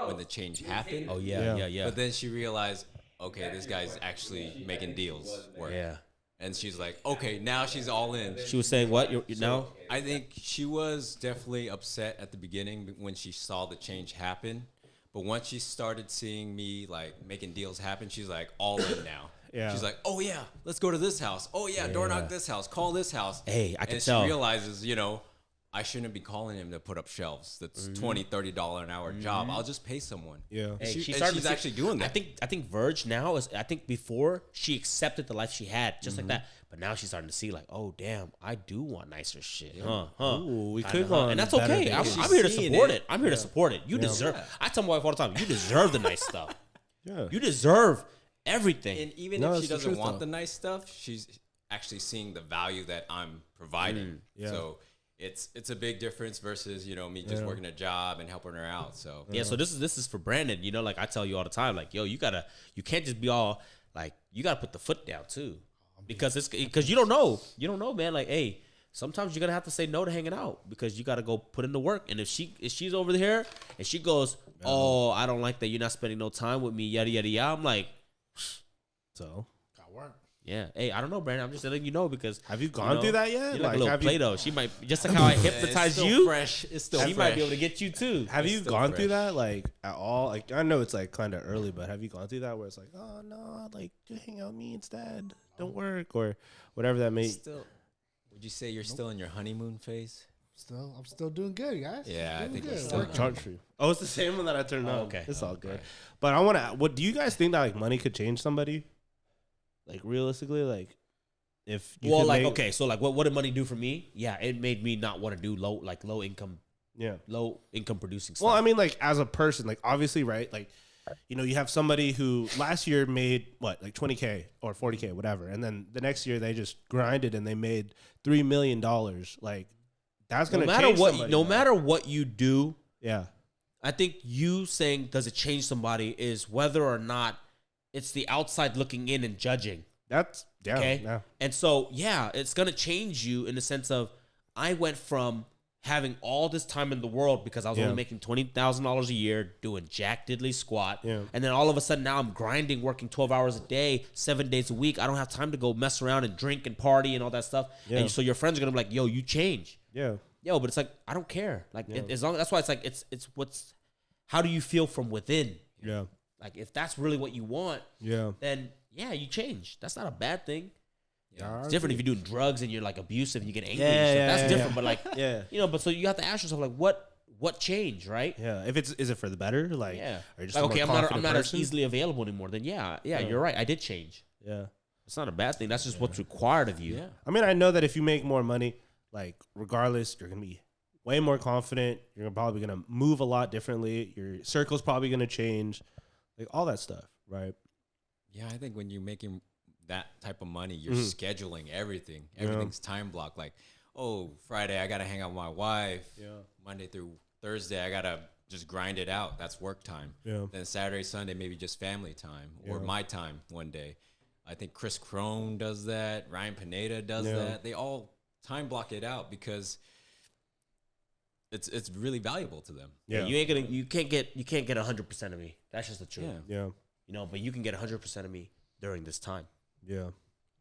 when the change happened. Oh yeah. But then she realized, okay, this guy's actually making deals work. Yeah. And she's like, okay, now she's all in. She was saying what? You're now? I think she was definitely upset at the beginning when she saw the change happen. But once she started seeing me like making deals happen, she's like all in now. Yeah. She's like, oh yeah, let's go to this house. Oh yeah, door knock this house. Call this house. Hey, I can and tell. she realizes, I shouldn't be calling him to put up shelves. That's $20-$30 an hour job. I'll just pay someone. Yeah. Hey, She's actually doing that. I think Verge now is. I think before she accepted the life she had, just like that. But now she's starting to see like, oh damn, I do want nicer shit. Ooh, we could go on and that's better okay. days. I'm here to seeing support it. it. I'm here to support it. You deserve. I tell my wife all the time, you deserve the nice stuff. Yeah. You deserve everything. And even No, if it's she the doesn't truth, want though. the nice stuff, she's actually seeing the value that I'm providing. Yeah. So it's a big difference versus me just working a job and helping her out. So Yeah, so this is for Brandon. Like I tell you all the time, like, yo, you can't just be all like, you gotta put the foot down too, because you don't know, man. Like, hey, sometimes you're gonna have to say no to hanging out because you gotta go put in the work. And if she's over here and she goes, oh, I don't like that you're not spending no time with me, yada yada yada. I'm like, So, Got work. yeah, hey, I don't know, Brandon. I'm just letting you know because have you gone through that yet? You're like a little have you, Play-Doh. She might just like how I it's hypnotized still you. fresh. It's still She fresh. might be able to get you too. have you still gone through fresh. that like at all? Like I know it's like kind of early, but have you gone through that where it's like, oh no, like just hang out with me instead, don't work or whatever that may. Still, would you say you're still in your honeymoon phase? I'm still doing good, guys. Yeah, I Doing think we're good. still Working. Chartreuse. Oh, it's the same one that I turned on. okay. It's all good. But I want to. What do you guys think that like money could change somebody? Like realistically, like if you Well, could like, make- okay, so like, what did money do for me? Yeah, it made me not want to do low income producing stuff. Well, I mean, like as a person, like obviously, right? Like, you have somebody who last year made what, like 20K or 40K, whatever, and then the next year they just grinded and they made $3 million. Like, that's gonna change somebody, no man. matter what you do, Yeah, I think you saying does it change somebody is whether or not it's the outside looking in and judging. that's Okay. Yeah. And so, yeah, it's going to change you in the sense of I went from having all this time in the world because I was only making $20,000 a year doing jack diddly squat. Yeah. And then all of a sudden now I'm grinding, working 12 hours a day, 7 days a week. I don't have time to go mess around and drink and party and all that stuff. Yeah. And so your friends are going to be like, yo, you change. Yeah. Yo, but it's like, I don't care. Like, as long that's why it's like, it's how do you feel from within? Yeah. Like, if that's really what you want, Yeah. then yeah, you change. That's not a bad thing. Yeah. It's different if you're doing drugs and you're like abusive and you get angry. Yeah, and stuff. yeah, That's yeah, different. yeah. But like, Yeah. but so you have to ask yourself like, what changed, right? Yeah. If is it for the better? Like, Yeah. are you just Like, a more okay, I'm not confident as person? easily available anymore. Then yeah, you're right. I did change. Yeah. It's not a bad thing. That's just what's required of you. Yeah. I mean, I know that if you make more money, like regardless, you're gonna be way more confident. You're probably gonna move a lot differently. Your circle's probably gonna change, like all that stuff, right? Yeah, I think when you're making that type of money, you're scheduling everything. Everything's time blocked. Like, oh, Friday I gotta hang out with my wife. Yeah. Monday through Thursday I gotta just grind it out. That's work time. Yeah. Then Saturday, Sunday maybe just family time or Yeah. my time one day. I think Chris Crone does that. Ryan Pineda does Yeah. that. They all time block it out because it's really valuable to them. Yeah. You can't get 100% of me. That's just the truth. Yeah. Yeah. But you can get 100% of me during this time. Yeah.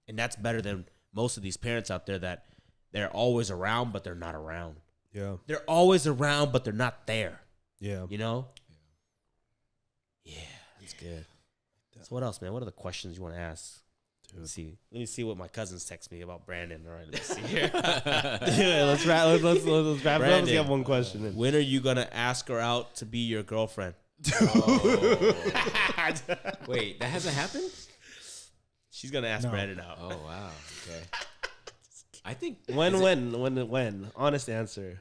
And that's better than most of these parents out there that they're always around, but they're not around. Yeah. They're always around, but they're not there. Yeah. You know? Yeah, that's good. So what else, man? What are the questions you want to ask? Let me see what my cousins text me about Brandon. All right, let's see here. Yeah, let's wrap it up. Brandon, Let's get one question in. When are you gonna ask her out to be your girlfriend? Wait, that hasn't happened? She's gonna ask Brandon out. Oh wow. Okay. I think When? Honest answer.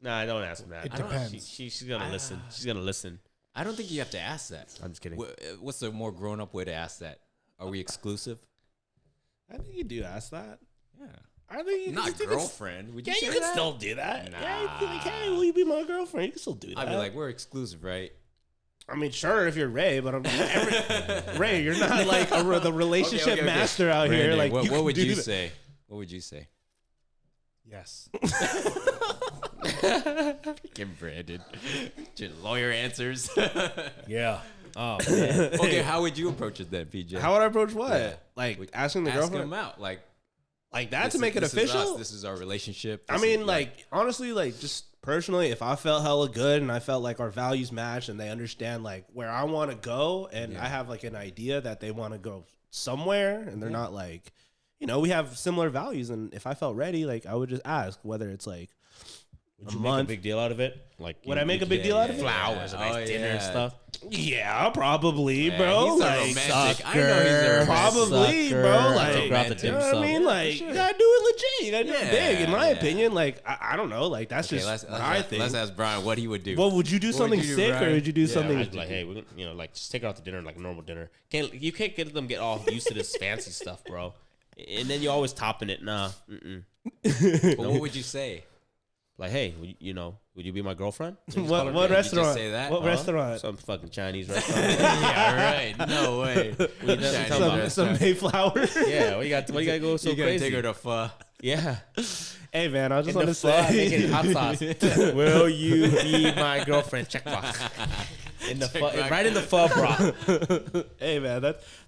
Nah, don't ask him that. It depends. She's gonna listen. She's gonna listen. I don't think you have to ask that. I'm just kidding. What's the more grown up way to ask that? Are we exclusive? I think you do ask that. Yeah. I think you Not girlfriend. Would you Yeah, say you can that? still do that. Nah. Yeah, you can be like, hey, will you be my girlfriend? You can still do that. I'd be like, we're exclusive, right? I mean, sure, if you're Ray, but Ray, you're not like the relationship Okay. master out here. Brandon, Like, what would you that. say? What would you say? Yes. Kim Brandon. Just lawyer answers. Yeah. Oh man. Okay, how would you approach it then, PJ? How would I approach what? Yeah. Like asking the Asking girlfriend them out, like that this to make it this official. Is us, this is our relationship. I This mean, is, like honestly, like just personally, if I felt hella good and I felt like our values match and they understand like where I want to go and I have like an idea that they want to go somewhere and they're not like, we have similar values, and if I felt ready, like I would just ask whether it's like Would you make a big deal out of it? Like, would I make a big deal out of it? flowers, a nice dinner and stuff? Yeah, probably, bro. He's a Like, romantic. I know he's a romantic. probably, bro. Like, Take her out to you know dim what I sum. mean? Like, you gotta do it legit. You gotta do it big, in my Yeah. opinion. Like, I don't know. Like, that's Okay, just let's my thing. let's ask Brian what he would do. Well, would you do What something would you do, sick, or Brian? would you do Yeah, something? I'd be like, hey, we're gonna, like just take her out to dinner, like a normal dinner. You can't get them get all used to this fancy stuff, bro. And then you're always topping it. Nah, But what would you say? like, hey, would you be my girlfriend? what Did you just restaurant? say that? What Huh? restaurant? Some fucking Chinese restaurant. Yeah, right. No way. Some Mayflower. Yeah, what you got to go so You gotta crazy? take her to pho. Yeah. Hey man, I just In want the to pho, making say, hot sauce. Will you be my girlfriend? Checkbox. In the pho, right in the pho broth. hey man,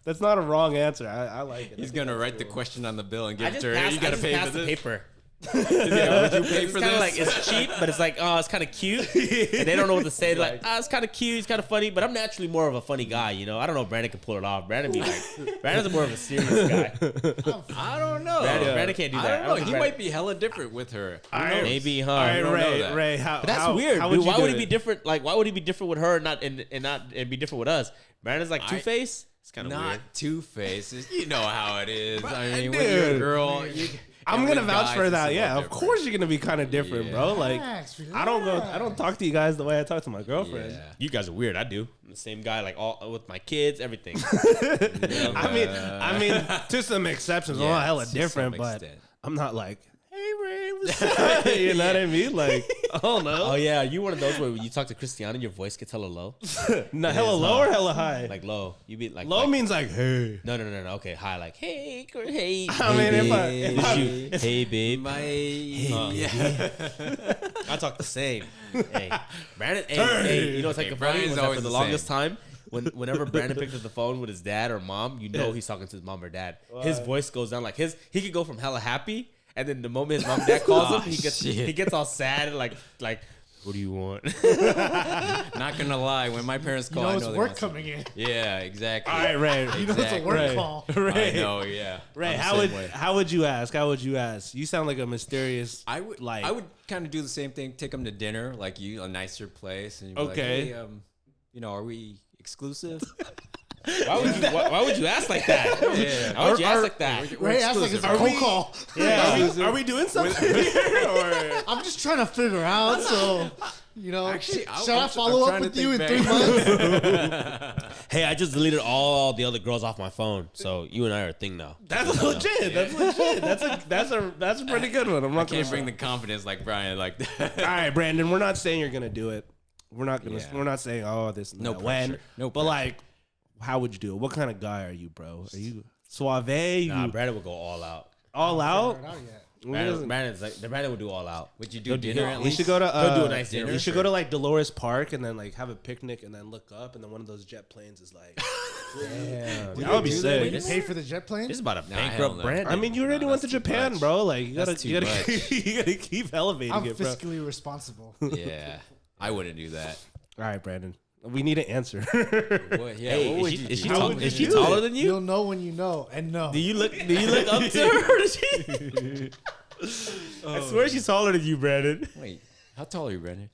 that's not a wrong answer. I like it. He's gonna write the question on the bill and give it to her. Passed, You gotta pay for the this. paper. Yeah, would you pay It's for kind of this? like it's cheap, but it's like it's kind of cute, and they don't know what to say. They're like, it's kind of cute, it's kind of funny, but I'm naturally more of a funny guy, I don't know if Brandon can pull it off. Brandon's more of a serious guy. I don't know. Brandon can't do I that. don't know. He Brandon- might be hella different with her. Who knows? Maybe, huh? All right, don't know that. Ray, how? But that's how, weird. How Dude. would you Why do would he be it? different? Like, why would he be different with her and be different with us? Brandon's like Two-Face. It's kind of Not weird. Two-Face. You know how it is. I mean, when dude. you're a girl, I'm and gonna with vouch guys, for it's that. a Yeah, little of different. course you're gonna be kind of different, bro. Like, Relax, I don't talk to you guys the way I talk to my girlfriend. Yeah. You guys are weird. I do. I'm the same guy, like all with my kids, everything. I mean, to some exceptions, I'm not hella to some different, but extent. I'm not like, hey Ray, what's up? You know what I mean? Like, oh no, Oh yeah, you one of those where when you talk to Christiana, your voice gets hella low. no, hella low or hella high? Like low. You be like Low means like, hey. No. Okay, high. Like hey. I mean, if I Hey babe. My I talk the same. Hey, Brandon. Hey, you know what's like Okay, the funny Brian's was that always for the the longest same. time. Whenever Brandon picked up the phone with his dad or mom, he's talking to his mom or dad. His voice goes down like he could go from hella happy, and then the moment his mom and dad calls him, he gets all sad and like what do you want? Not gonna lie, when my parents call, I it's know they work want coming in. Yeah, exactly. All right, Ray. You know it's a work Ray. call. Ray. I know. Yeah. Ray, I'm the how same would way. how would you ask? How would you ask? You sound like a mysterious. I would like. I would kind of do the same thing. Take them to dinner, like a nicer place, and you'd be Okay. like, hey, are we exclusive? Why would you ask like that? Yeah. Why would you ask like that? Ray acts like it's a cold call. Yeah, are we doing something here? Or I'm just trying to figure out. So, Actually, should I follow up trying to with you in think 3 months? Hey, I just deleted all the other girls off my phone, so you and I are a thing now. that's legit. That's legit. That's a pretty good one. I'm I not can't gonna bring the confidence like Brian like that. All right, Brandon. We're not saying you're gonna do it. We're not gonna. Yeah. We're not saying this. No that, when. pressure. No But pressure. like, how would you do it? What kind of guy are you, bro? Are you suave? You Nah, Brandon would go all out. all out? Figure it out yet. Brandon would do all out. Would you do dinner at We least? should go to. He'll do a nice dinner. We should go to like Dolores Park and then like have a picnic and then look up and then one of those jet planes is like. Yeah, That would be Will sick. you pay for the jet plane? this is about a hell bankrupt no. Brandon. I mean, you already No, went to that's too Japan, much. bro. Like you gotta, That's you too gotta, much. you gotta keep elevating I'm it, bro. fiscally responsible. Yeah, I wouldn't do that. All right, Brandon. We need an answer. What? Yeah. Hey, what would is you she, is do? she, How tall, would is you she do taller it? than you? You'll know when you know, and no. Do you look up to her? Or is she? I swear she's taller than you, Brandon. Wait, how tall are you, Brandon?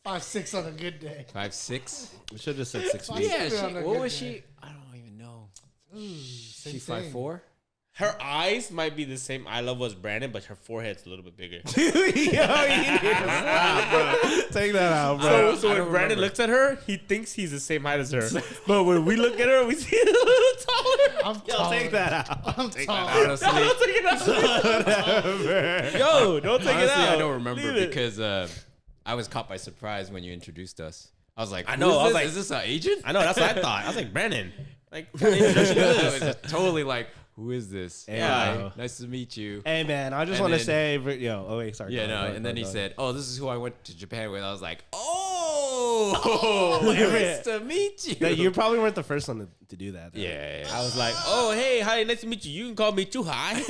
5'6" on a good day. 5'6"? We should have just said 6 Fine. feet. Yeah. She's on a What good was day. she? I don't even know. Same She thing. 5'4"? Her eyes might be the same eye level as Brandon, but her forehead's a little bit bigger. Yo, you need to stop, bro. Take that out, bro. So I when don't Brandon remember. looks at her, he thinks he's the same height as her. But when we look at her, we see a little taller. I'm Yo, taller. take that out. I'm taller. Honestly, Don't take it out. Yo, don't take it honestly, out. I don't remember Leave it. because I was caught by surprise when you introduced us. I was like, I know, Who is I was this? like- Is this an agent? I know, that's what I thought. I was like, Brandon. Like, what kind of introduction is I this? was totally like, who is this? Yeah. Hi, nice to meet you. Hey, man, I just And want to then- say, yo, oh, wait, sorry. Yeah, go no. ahead, And then go he ahead. said, "Oh, this is who I went to Japan with." I was like, "Oh, nice to meet you." That you probably weren't the first one to do that. though. Yeah. I was like, oh, hey, hi, nice to meet you. You can call me Too High.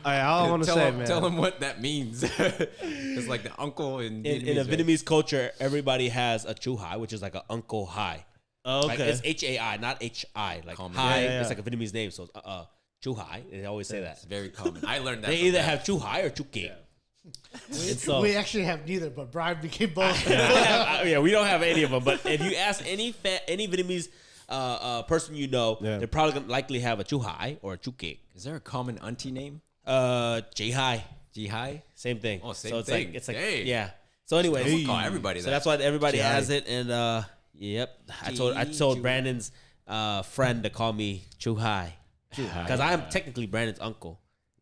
All right, all I want to tell say, him, man. Tell him what that means. It's like the uncle in In a right? Vietnamese culture, everybody has a Chu Hai, which is like an uncle high. Oh, Like okay. it's H-A-I, not H-I. Like Common. Hai, Yeah, yeah. it's like a Vietnamese name. So it's Chu Hai. They always say that. It's very common. I learned that. They from either them. have Chu Hai or Chu King. And so, We actually have neither, but Brian became both. yeah, we don't have any of them. But if you ask any Vietnamese person you know, Yeah. they're probably gonna likely have a Chu Hai or a Chu King. Is there a common auntie name? J Hai, Jihai? same thing. Oh, same so it's thing. Like, it's like Hey. yeah. So anyways, We'll call everybody so that. that's why everybody J-Hai. has it. And yep, I told Chu. Brandon's friend to call me Chu Hai because I am technically Brandon's uncle.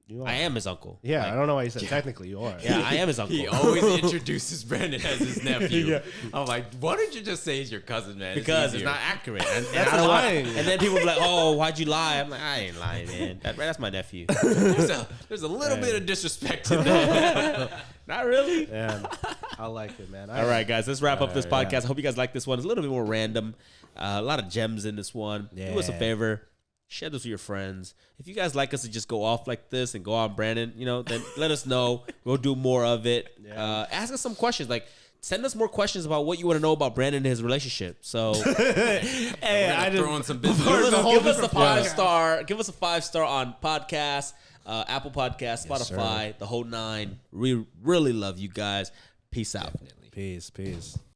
You are. I am his uncle. Yeah, Like, I don't know why you said technically you are. Yeah, I am his uncle. He always introduces Brandon as his nephew. Yeah. I'm like, why don't you just say he's your cousin, man? Because it's easier. not accurate. And That's I don't want- lying. and then people be like, "Oh, why'd you lie?" I'm like, "I ain't lying, man. That's my nephew." There's a little bit of disrespect in that. Not really. Man, I like it, man. All right, guys, let's wrap up this All right, podcast. I hope you guys like this one. It's a little bit more random. A lot of gems in this one. Do us a Yeah. favor. Share this with your friends. If you guys like us to just go off like this and go on Brandon, then let us know. We'll do more of it. Yeah. Ask us some questions. Like, send us more questions about what you want to know about Brandon and his relationship. So Hey, I just Throwing some business. give us a different 5-star. Give us a 5-star on podcast, Apple Podcast, Yes, Spotify, the whole 9. We really love you guys. Peace out. peace.